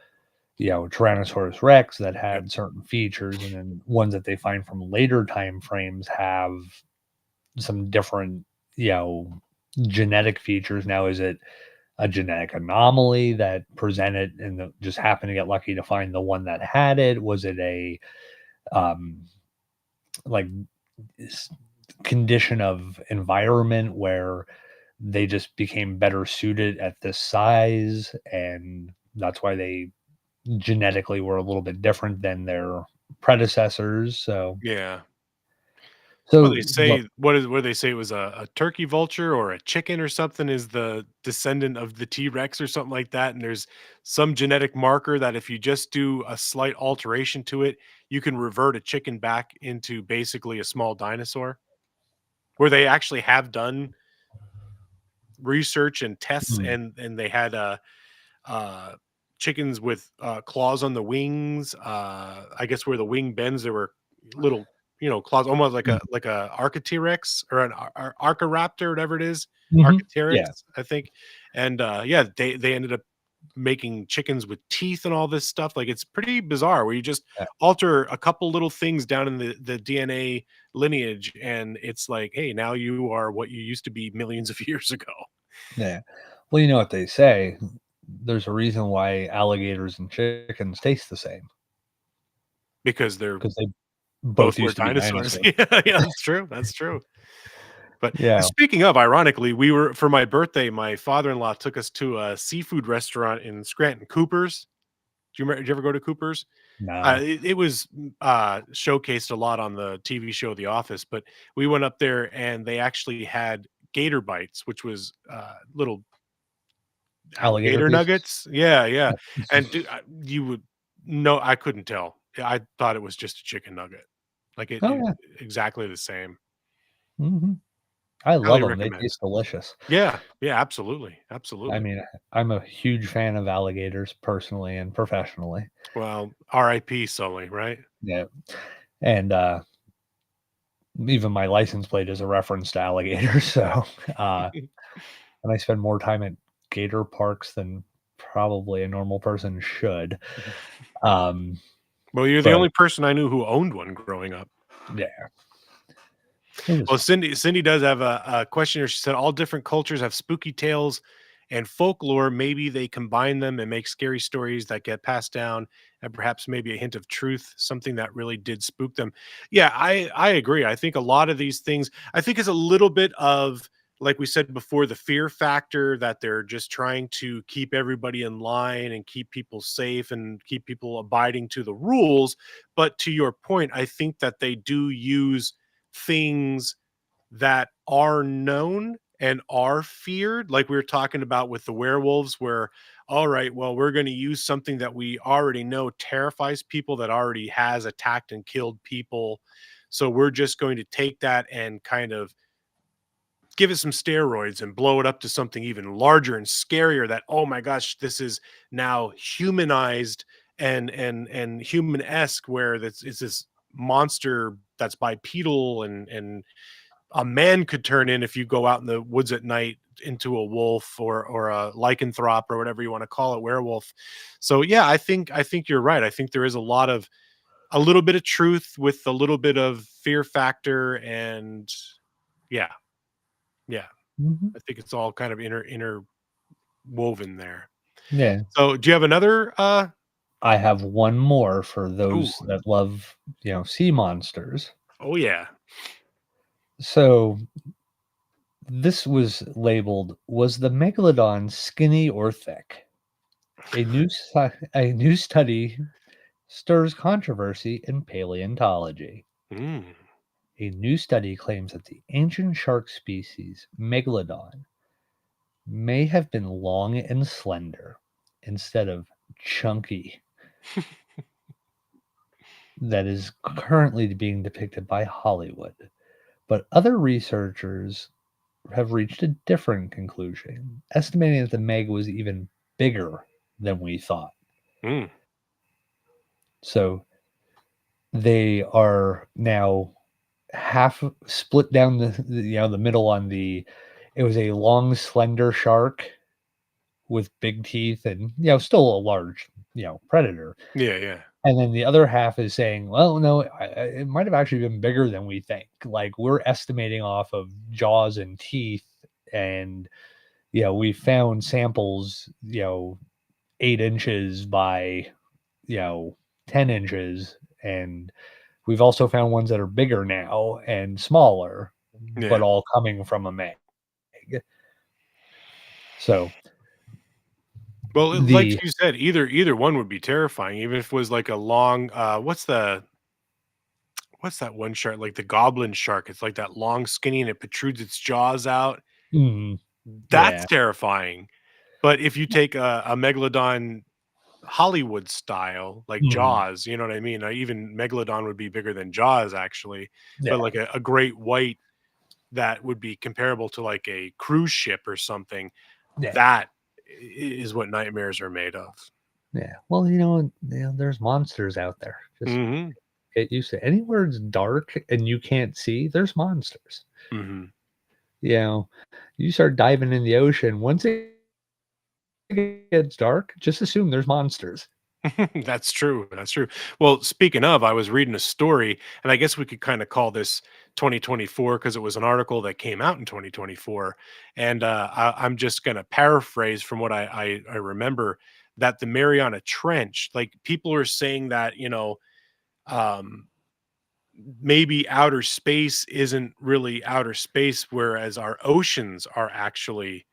Tyrannosaurus Rex that Yep. had certain features, and then ones that they find from later time frames have some different, you know, genetic features. Now, is it a genetic anomaly that presented and just happened to get lucky to find the one that had it? Was it a um, like condition of environment where they just became better suited at this size, and that's why they genetically were a little bit different than their predecessors. So, Yeah. Well, they so what? say what they say it was a turkey vulture or a chicken or something is the descendant of the T-Rex or something like that. And there's some genetic marker that if you just do a slight alteration to it, you can revert a chicken back into basically a small dinosaur. Where they actually have done research and tests Mm, and they had uh chickens with claws on the wings. I guess where the wing bends, there were little, claws, almost like Mm. a Archaeopteryx or an Archaeopter, whatever it is, Mhm. Yeah. Archaeopteryx, I think. And yeah, they ended up making chickens with teeth and all this stuff. Like, it's pretty bizarre where you just Yeah. alter a couple little things down in the DNA lineage, and it's like, hey, now you are what you used to be millions of years ago. Yeah. Well, you know what they say. There's a reason why alligators and chickens taste the same Because they're because they both both were used to be dinosaurs. dinosaurs. Yeah, yeah, that's true, that's true. But Yeah. speaking of, ironically, we were for my birthday, my father-in-law took us to a seafood restaurant in Scranton, Cooper's. Did you ever go to Cooper's? No. It was, showcased a lot on the TV show The Office, but we went up there and they actually had gator bites, which was, little Alligator alligator pieces? nuggets. Yeah, yeah, Yeah. and you would no, I couldn't tell. Yeah, I thought it was just a chicken nugget. Like, Oh, it yeah. exactly the same. Mhm. I love Highly them. They recommend. taste delicious. Yeah, yeah, absolutely, I absolutely. mean, I'm a huge fan of alligators personally and professionally. Well, RIP Sully, right? Yeah. And, even my license plate is a reference to alligators, so, uh, and I spend more time at gator parks than probably a normal person should. Um, Well, you're the but only person I knew who owned one growing up. yeah, it was Well, fun. Cindy does have a question here. She said, "All different cultures have spooky tales and folklore. Maybe they combine them and make scary stories that get passed down, and perhaps maybe a hint of truth, something that really did spook them." Yeah, I agree. I think a lot of these things, I think, is a little bit of, like we said before, the fear factor that they're just trying to keep everybody in line and keep people safe and keep people abiding to the rules. But to your point, I think that they do use things that are known and are feared, like we were talking about with the werewolves, where, all right, well, we're going to use something that we already know terrifies people, that already has attacked and killed people. So we're just going to take that and kind of give it some steroids and blow it up to something even larger and scarier, that, oh my gosh, this is now humanized and human-esque, where that's it's this monster that's bipedal, and a man could turn in, if you go out in the woods at night, into a wolf or a lycanthrope or whatever you want to call it, werewolf. So yeah, I think you're right. I think there is a little bit of truth with a little bit of fear factor, and yeah, yeah, Mhm. I think it's all kind of interwoven there. Yeah. So do you have another I have one more for ooh, those that love, sea monsters. oh yeah. So, this was labeled, "Was the megalodon skinny or thick?" A new study stirs controversy in paleontology. Mm. A new study claims that the ancient shark species Megalodon may have been long and slender instead of chunky that is currently being depicted by Hollywood. But other researchers have reached a different conclusion, estimating that the Meg was even bigger than we thought. Mm. So they are now half split down the middle on the it was a long, slender shark with big teeth and, still a large, predator. Yeah, yeah. And then the other half is saying, well, no, it might have actually been bigger than we think. Like, we're estimating off of jaws and teeth. And, we found samples, 8 inches by, you know, 10 inches. And we've also found ones that are bigger now and smaller, but Yeah. all coming from a Meg. So Well, like the you said, either one would be terrifying, even if it was like a long what's that one shark, like the goblin shark? It's like that long, skinny, and it protrudes its jaws out. mm, That's yeah. terrifying. But if you take a megalodon Hollywood style, like Mhm, Jaws, you know what I mean? Even megalodon would be bigger than Jaws, actually. But yeah. like a great white that would be comparable to like a cruise ship or something. Yeah. That is what nightmares are made of. Yeah. Well, there's monsters out there. Just Mm-hmm. get used to it. Anywhere it's dark and you can't see, there's monsters. Mm-hmm. You know, you start diving in the ocean. Once it gets dark, just assume there's monsters. That's true. That's true. Well, speaking of, I was reading a story, and I guess we could kind of call this 2024 because it was an article that came out in 2024. And I'm just going to paraphrase from what I remember that the Mariana Trench, like people are saying that, um, maybe outer space isn't really outer space, whereas our oceans are actually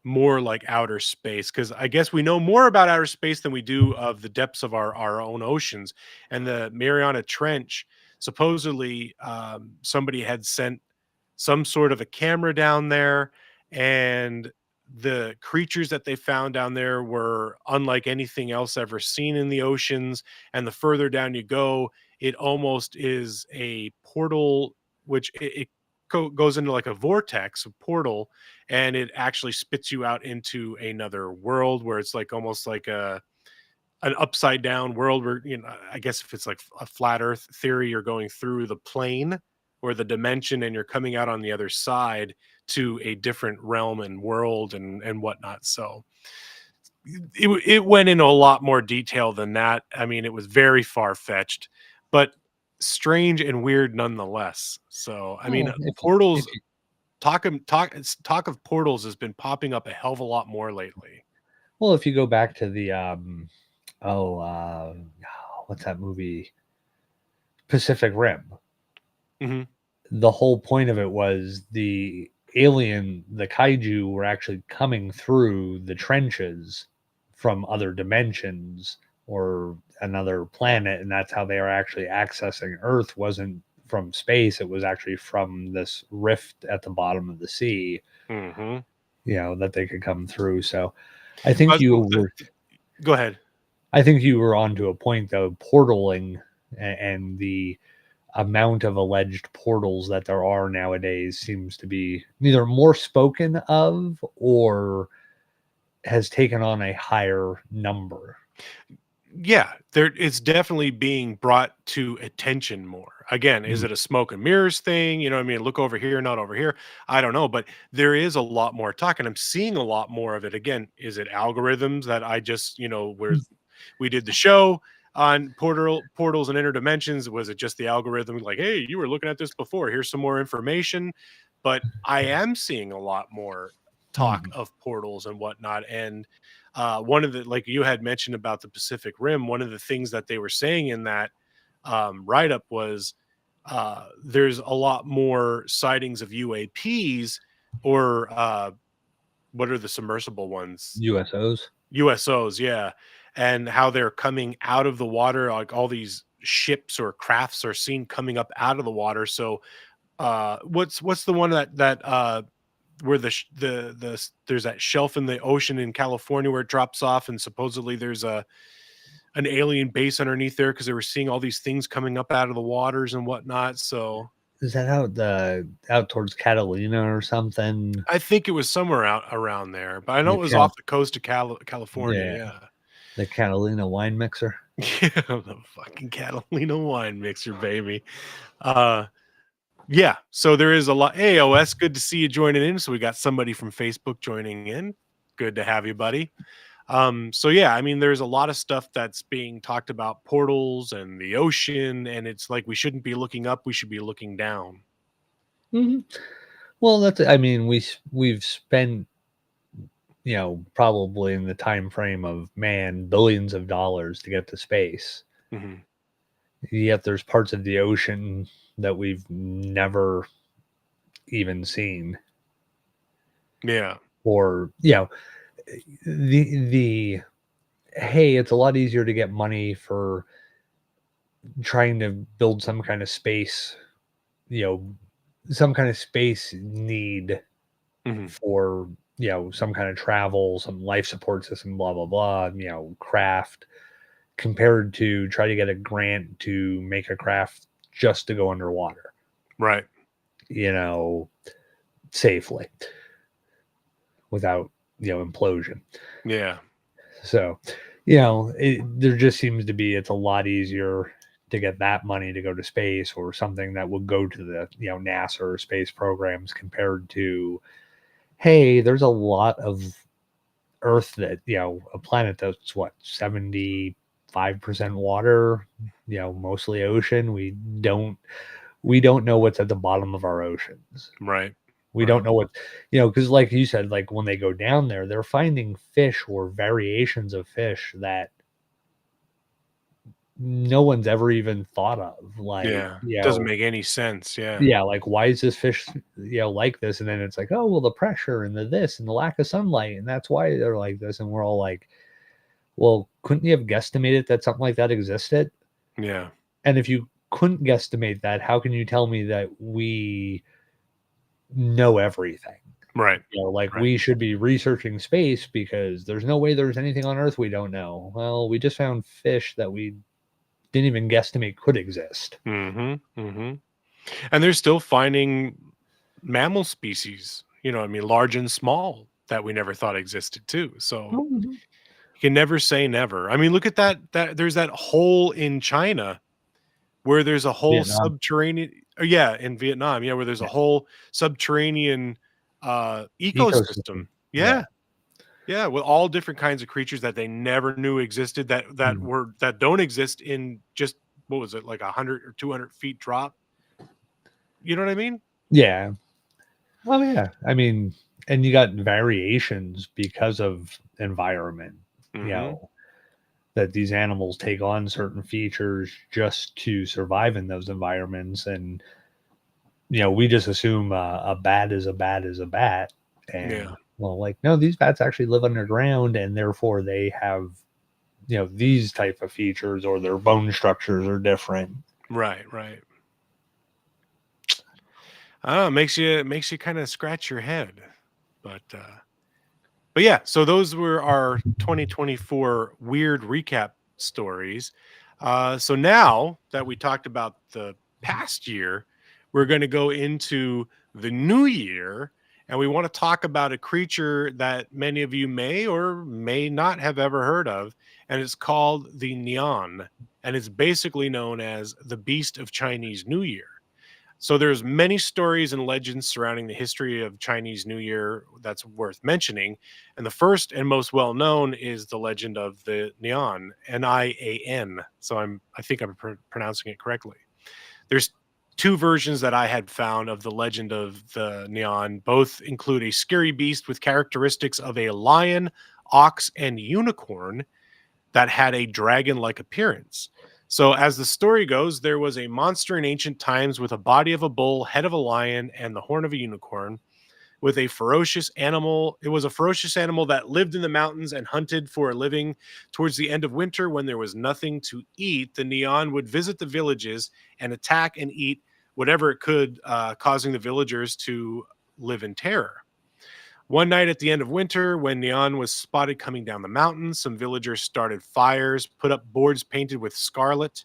more like outer space, because I guess we know more about outer space than we do of the depths of our own oceans. And the Mariana Trench, supposedly, somebody had sent some sort of a camera down there, and the creatures that they found down there were unlike anything else ever seen in the oceans. And the further down you go, it almost is a portal, which it goes into like a vortex, a portal, and it actually spits you out into another world where it's like almost like an upside down world where, I guess if it's like a flat earth theory, you're going through the plane or the dimension and you're coming out on the other side to a different realm and world and whatnot. So it went into a lot more detail than that. I mean, it was very far fetched, but strange and weird nonetheless. So I mean, Well, if portals, you talk of portals has been popping up a hell of a lot more lately. well, if you go back to the oh what's that movie? Pacific Rim. Hmm. The whole point of it was the kaiju were actually coming through the trenches from other dimensions or another planet, and that's how they were actually accessing Earth. Wasn't from space, it was actually from this rift at the bottom of the sea, Hmm. that they could come through. So I think you were Go ahead. I think you were onto a point though, portaling and the amount of alleged portals that there are nowadays seems to be neither more spoken of or has taken on a higher number. Yeah, there it's definitely being brought to attention more. Again, is Mm, it a smoke and mirrors thing? You know what I mean? Look over here, not over here. I don't know, but there is a lot more talk, and I'm seeing a lot more of it. Again, is it algorithms that I just, where we did the show on portals and interdimensions? Was it just the algorithm like, hey, you were looking at this before? Here's some more information. But I am seeing a lot more talk mhm. of portals and whatnot. And one of the, like you had mentioned about the Pacific Rim, one of the things that they were saying in that write up was there's a lot more sightings of UAPs or what are the submersible ones? USOs. USOs, yeah, and how they're coming out of the water, like all these ships or crafts are seen coming up out of the water. So, what's the one that where there's that shelf in the ocean in California where it drops off, and supposedly there's an alien base underneath there because they were seeing all these things coming up out of the waters and whatnot. So Is that out towards Catalina or something? I think it was somewhere out around there, but I know The it was Cal- off the coast of California. yeah, Yeah. the Catalina wine mixer. Yeah, the fucking Catalina wine mixer, baby. Uh, yeah. So there is a lot. Hey, OS, good to see you joining in. So we got somebody from Facebook joining in. Good to have you, buddy. So yeah, I mean, there's a lot of stuff that's being talked about portals and the ocean, and it's like we shouldn't be looking up; we should be looking down. Hmm. Well, I mean, we've spent probably in the time frame of man billions of dollars to get to space. Hmm. Yet there's parts of the ocean that we've never even seen, Yeah. or the hey, it's a lot easier to get money for trying to build some kind of space, you know some kind of space need Hmm. for some kind of travel, some life support system, blah blah blah, craft, compared to try to get a grant to make a craft just to go underwater, Right. you know safely without implosion. Yeah. So, there just seems to be it's a lot easier to get that money to go to space or something that will go to the, NASA or space programs compared to, hey, there's a lot of Earth that, a planet that's what, 75% water, mostly ocean. We don't know what's at the bottom of our oceans. Right. We don't know what, because like you said, like when they go down there, they're finding fish or variations of fish that no one's ever even thought of. Like, Yeah. Doesn't make any sense. Yeah. yeah, like why is this fish, like this? And then it's like, oh, well, the pressure and the this and the lack of sunlight, and that's why they're like this. And we're all like, well, couldn't you have guesstimated that something like that existed? Yeah. And if you couldn't guesstimate that, how can you tell me that we know everything? Right. Like Right. we should be researching space because there's no way there's anything on Earth we don't know. Well, we just found fish that we didn't even guesstimate could exist. Mm-hmm. Mm-hmm. And they're still finding mammal species, I mean, large and small that we never thought existed too. So Mhm. you can never say never. I mean, look at that there's that hole in China where there's a whole Vietnam. subterranean yeah, in Vietnam, yeah, where there's a Yeah. whole subterranean ecosystem. Ecosystem. Yeah. Yeah. Yeah, with all different kinds of creatures that they never knew existed Mm. that don't exist in just what was it, like 100 or 200 feet drop? You know what I mean? Yeah. Well, yeah. I mean, and you got variations because of environment, you Mhm. know, that these animals take on certain features just to survive in those environments. And, we just assume a bat is a bat is a bat. Yeah. And, well, like, no, these bats actually live underground and therefore they have, these type of features or their bone structures are different. Right, right. Oh, it makes you kind of scratch your head. But yeah, so those were our 2024 weird recap stories. So now that we talked about the past year, we're going to go into the new year, and we want to talk about a creature that many of you may or may not have ever heard of, and it's called the Nian, and it's basically known as the Beast of Chinese New Year. So there's many stories and legends surrounding the history of Chinese New Year that's worth mentioning. And the first and most well known is the legend of the Nian, Nian. So I think I'm pronouncing it correctly. There's two versions that I had found of the legend of the Nian. Both include a scary beast with characteristics of a lion, ox, and unicorn that had a dragon like appearance. So, as the story goes, there was a monster in ancient times with a body of a bull, head of a lion, and the horn of a unicorn. With a ferocious animal, it was a ferocious animal that lived in the mountains and hunted for a living. Towards the end of winter, when there was nothing to eat, the Neon would visit the villages and attack and eat whatever it could, causing the villagers to live in terror. One night at the end of winter, when Nian was spotted coming down the mountain, some villagers started fires, put up boards painted with scarlet,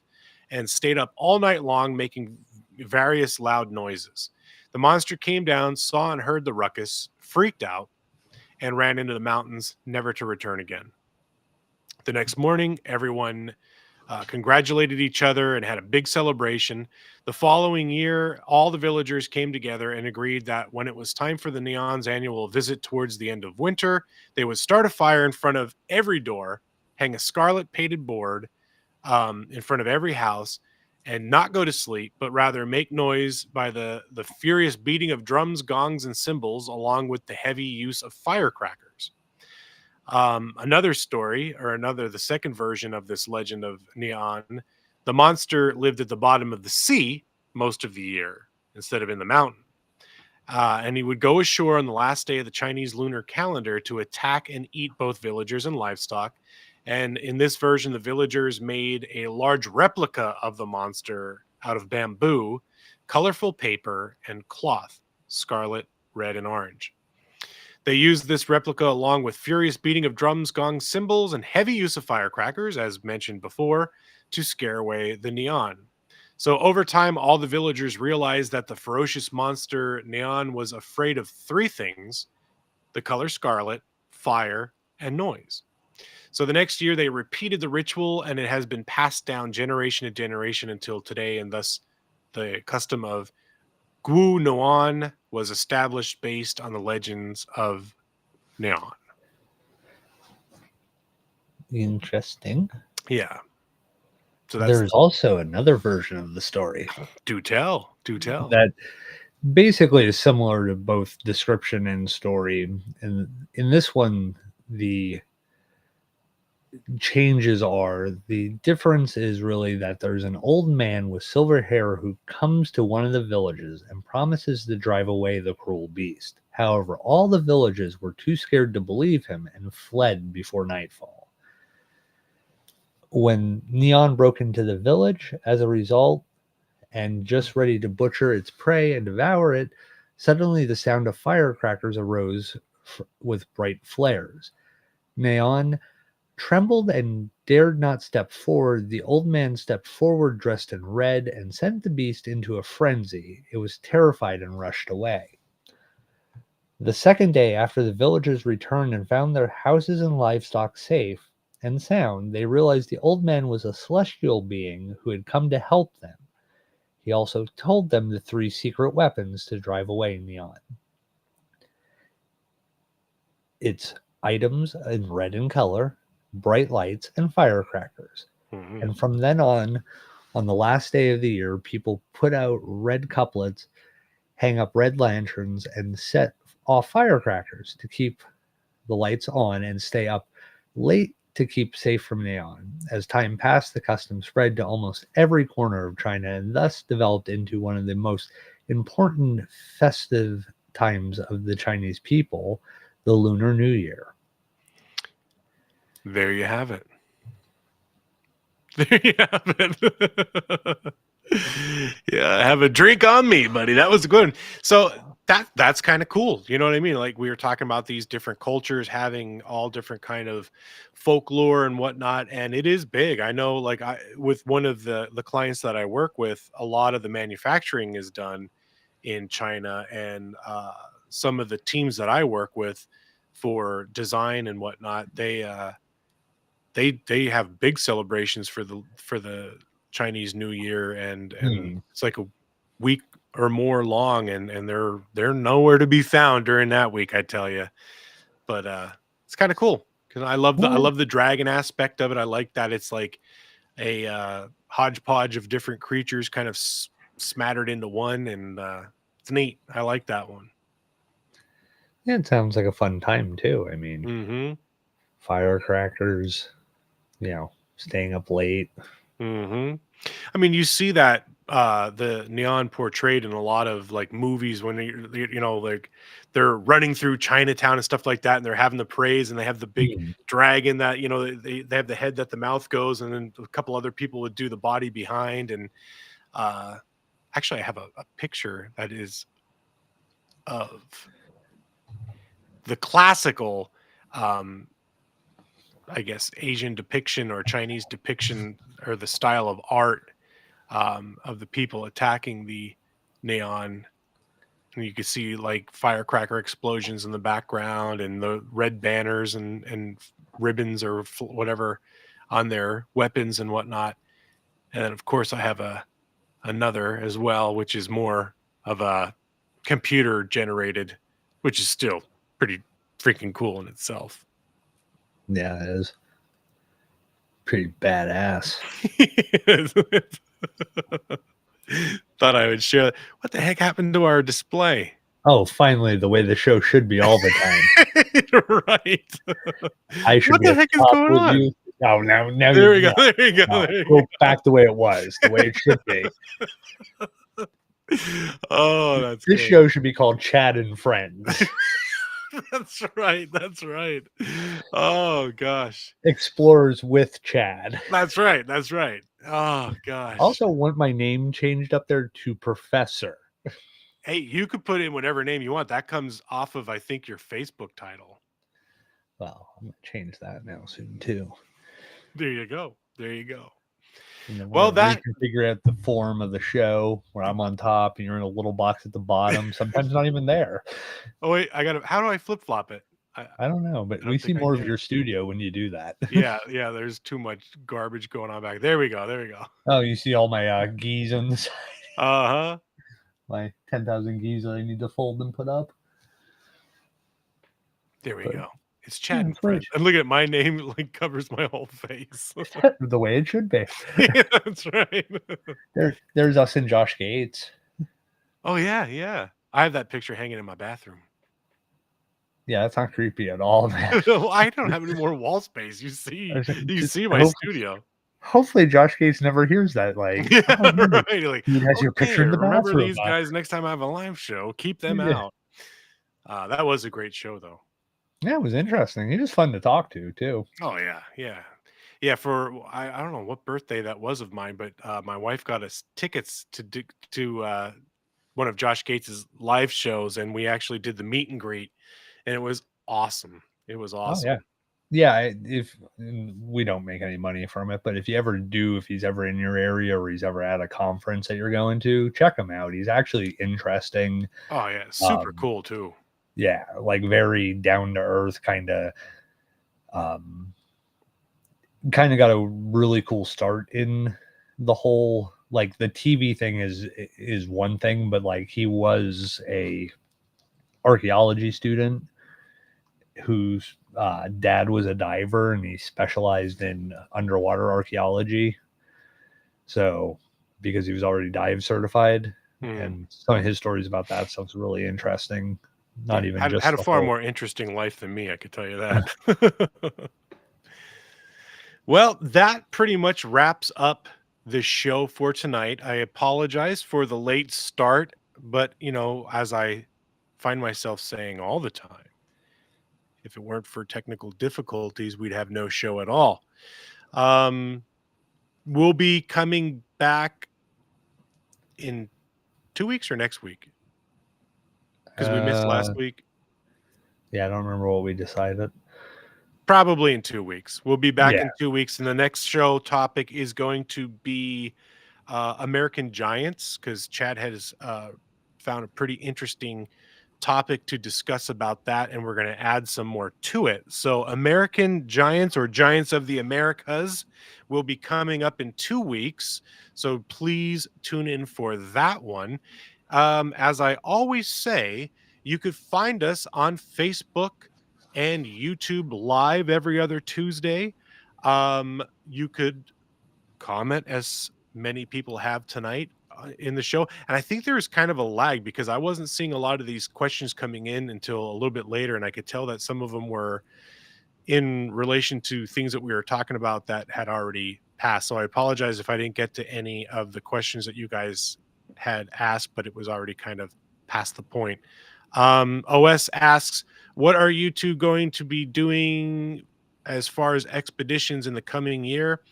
and stayed up all night long making various loud noises. The monster came down, saw and heard the ruckus, freaked out, and ran into the mountains, never to return again. The next morning, everyone congratulated each other and had a big celebration. The following year, all the villagers came together and agreed that when it was time for the Neon's annual visit towards the end of winter, they would start a fire in front of every door, hang a scarlet painted board in front of every house, and not go to sleep, but rather make noise by the furious beating of drums, gongs, and cymbals, along with the heavy use of firecrackers. Another story, the second version of this legend of Nian, the monster lived at the bottom of the sea most of the year instead of in the mountain. And he would go ashore on the last day of the Chinese lunar calendar to attack and eat both villagers and livestock. And in this version, the villagers made a large replica of the monster out of bamboo, colorful paper, and cloth, scarlet, red, and orange. They used this replica along with furious beating of drums, gongs, cymbals, and heavy use of firecrackers, as mentioned before, to scare away the Neon. So over time, all the villagers realized that the ferocious monster Neon was afraid of three things: the color scarlet, fire, and noise. So the next year they repeated the ritual, and it has been passed down generation to generation until today, and thus the custom of Gu Noan was established based on the legends of Nian. Interesting. Yeah. So There's also another version of the story do tell. that basically is similar to both description and story. And in this one, the changes are the difference is really that there's an old man with silver hair who comes to one of the villages and promises to drive away the cruel beast. However, all the villages were too scared to believe him and fled before nightfall. When Nian broke into the village as a result and just ready to butcher its prey and devour it, suddenly the sound of firecrackers arose with bright flares. Nian trembled and dared not step forward. The old man stepped forward dressed in red and sent the beast into a frenzy. It was terrified and rushed away. The second day after the villagers returned and found their houses and livestock safe and sound, they realized the old man was a celestial being who had come to help them. He also told them the 3 secret weapons to drive away Nian. It's items in red in color, bright lights, and firecrackers. Mm-hmm. And from then on the last day of the year, people put out red couplets, hang up red lanterns, and set off firecrackers to keep the lights on and stay up late to keep safe from Nian. As time passed, the custom spread to almost every corner of China and thus developed into one of the most important festive times of the Chinese people, the Lunar New Year. There you have it. There you have it. Yeah, have a drink on me, buddy. That was good. So that's kind of cool. You know what I mean? Like we were talking about these different cultures having all different kind of folklore and whatnot, and it is big. I know, like with one of the clients that I work with, a lot of the manufacturing is done in China, and some of the teams that I work with for design and whatnot, they have big celebrations for the Chinese New Year, and it's like a week or more long, and they're nowhere to be found during that week, I tell you. But it's kind of cool because I love the dragon aspect of it. I like that it's like a hodgepodge of different creatures kind of smattered into one, and it's neat. I like that one. Yeah, it sounds like a fun time too. I mean, firecrackers, staying up late. I mean, you see that the Nian portrayed in a lot of like movies when like they're running through Chinatown and stuff like that, and they're having the parades, and they have the big dragon that they have the head that the mouth goes, and then a couple other people would do the body behind. And actually, I have a picture that is of the classical I guess Asian depiction or Chinese depiction, or the style of art of the people attacking the Nian. And you could see like firecracker explosions in the background, and the red banners and ribbons or whatever on their weapons and whatnot. And then of course I have another as well, which is more of a computer generated, which is still pretty freaking cool in itself. Yeah, it is pretty badass. Thought I would share. What the heck happened to our display? Oh, finally, the way the show should be all the time. Right. I should. What the heck is going on? You. Oh, now there we go. There you go. No, there you go go. back the way it was, the way it should be. Oh, that's this great. show should be called Chad and Friends. That's right. That's right. Oh gosh. Explorers with Chad. That's right. That's right. Oh gosh. Also want my name changed up there to Professor. Hey, you could put in whatever name you want. That comes off of, I think, your Facebook title. Well, I'm gonna change that now soon too. There you go. There you go. Well, that you can figure out the form of the show where I'm on top and you're in a little box at the bottom. Sometimes not even there. Oh wait, how do I flip flop it? I don't know, but don't we see think I more of can. your studio when you do that. Yeah, there's too much garbage going on back. There we go. Oh, you see all my geese on the side, Uh-huh. my 10,000 geese that I need to fold and put up. There we But go. It's yeah, Chad and that's what Friends. And look at my name, like, covers my whole face. the way it should be. Yeah, that's right. There's us and Josh Gates. Oh, yeah. I have that picture hanging in my bathroom. Yeah, that's not creepy at all, man. Well, I don't have any more wall space. You see my studio. Hopefully Josh Gates never hears that. Like, Yeah, oh, no, right. Like, he has your okay, picture in the remember bathroom. these guys next time I have a live show. Keep them Yeah. out. That was a great show, though. Yeah, it was interesting. He was fun to talk to too. Oh yeah. For I don't know what birthday that was of mine, but my wife got us tickets to one of Josh Gates's live shows, and we actually did the meet and greet, and it was awesome. It was Oh awesome. yeah. Yeah, if we don't make any money from it, but if you ever do, if he's ever in your area or he's ever at a conference that you're going to, check him out. He's actually interesting. Oh yeah, super Um, cool too. Yeah, like very down to earth um kind of got a really cool start in the whole, like, the TV thing is one thing, but like he was a archaeology student whose dad was a diver and he specialized in underwater archaeology. So because he was already dive certified, and some of his stories about that stuff's really interesting. Not even Had just a the far whole. more interesting life than me, I could tell you that. Well, that pretty much wraps up the show for tonight. I apologize for the late start, but as I find myself saying all the time, if it weren't for technical difficulties, we'd have no show at all. We'll be coming back in 2 weeks or next week because we missed last week. Yeah, I don't remember what we decided. Probably in 2 weeks. We'll be back Yeah. in 2 weeks, and the next show topic is going to be American Giants, because Chad has found a pretty interesting topic to discuss about that, and we're going to add some more to it. So American Giants, or Giants of the Americas, will be coming up in 2 weeks. So please tune in for that one. As I always say, you could find us on Facebook and YouTube live every other Tuesday. You could comment, as many people have tonight in the show. And I think there is kind of a lag because I wasn't seeing a lot of these questions coming in until a little bit later. And I could tell that some of them were in relation to things that we were talking about that had already passed. So I apologize if I didn't get to any of the questions that you guys had asked, but it was already kind of past the point. OS asks, what are you two going to be doing as far as expeditions in the coming year?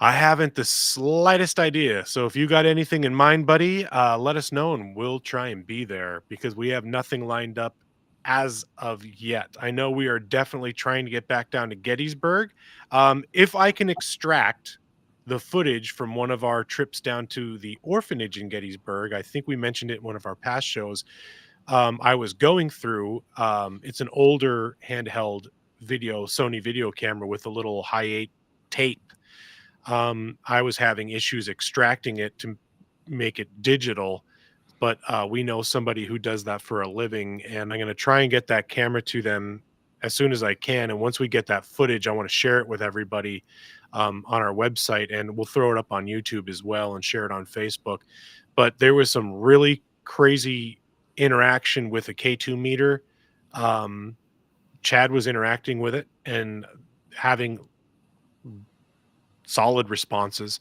I haven't the slightest idea. So if you got anything in mind, buddy, let us know and we'll try and be there, because we have nothing lined up as of yet. I know we are definitely trying to get back down to Gettysburg. If I can extract the footage from one of our trips down to the orphanage in Gettysburg, I think we mentioned it in one of our past shows. I was going through, it's an older handheld Sony video camera with a little high 8 tape. I was having issues extracting it to make it digital, but we know somebody who does that for a living, and I'm going to try and get that camera to them as soon as I can. And once we get that footage, I want to share it with everybody on our website, and we'll throw it up on YouTube as well and share it on Facebook. But there was some really crazy interaction with a K2 meter. Chad was interacting with it and having solid responses.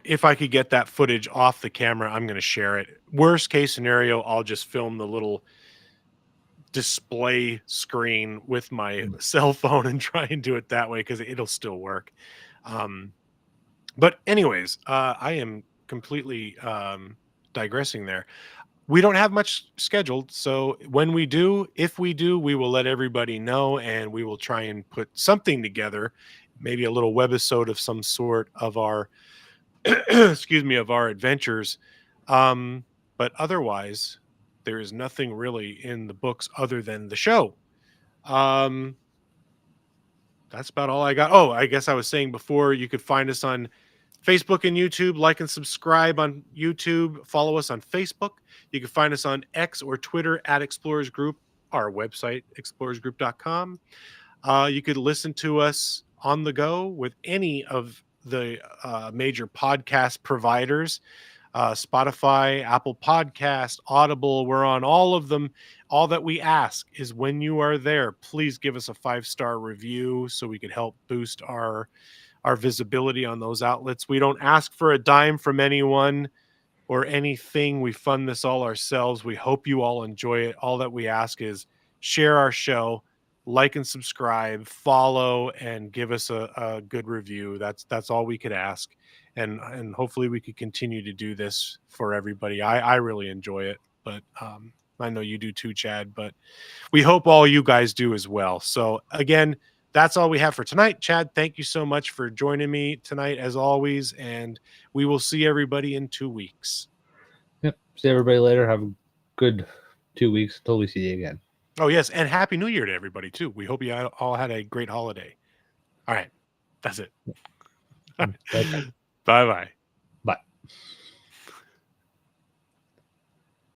If I could get that footage off the camera, I'm going to share it. Worst case scenario, I'll just film the little display screen with my cell phone and try and do it that way, because it'll still work. But anyways, I am completely digressing there. We don't have much scheduled, so when we do, if we do, we will let everybody know, and we will try and put something together, maybe a little webisode of some sort of our excuse me, of our adventures. But otherwise, there is nothing really in the books other than the show. That's about all I got. Oh, I guess I was saying before, you could find us on Facebook and YouTube. Like and subscribe on YouTube. Follow us on Facebook. You can find us on X or Twitter at Explorers Group. Our website, explorersgroup.com. You could listen to us on the go with any of the major podcast providers. Spotify, Apple Podcast, Audible. We're on all of them. All that we ask is when you are there, please give us a 5-star review so we can help boost our visibility on those outlets. We don't ask for a dime from anyone or anything. We fund this all ourselves. We hope you all enjoy it. All that we ask is share our show, like and subscribe, follow, and give us a good review. That's all we could ask. And hopefully we could continue to do this for everybody. I really enjoy it, but I know you do too, Chad, but we hope all you guys do as well. So again, that's all we have for tonight. Chad, thank you so much for joining me tonight as always, and we will see everybody in 2 weeks. Yep. See everybody later. Have a good 2 weeks until we see you again. Oh, yes, and Happy New Year to everybody, too. We hope you all had a great holiday. All right, that's it. Okay. Bye-bye. Bye.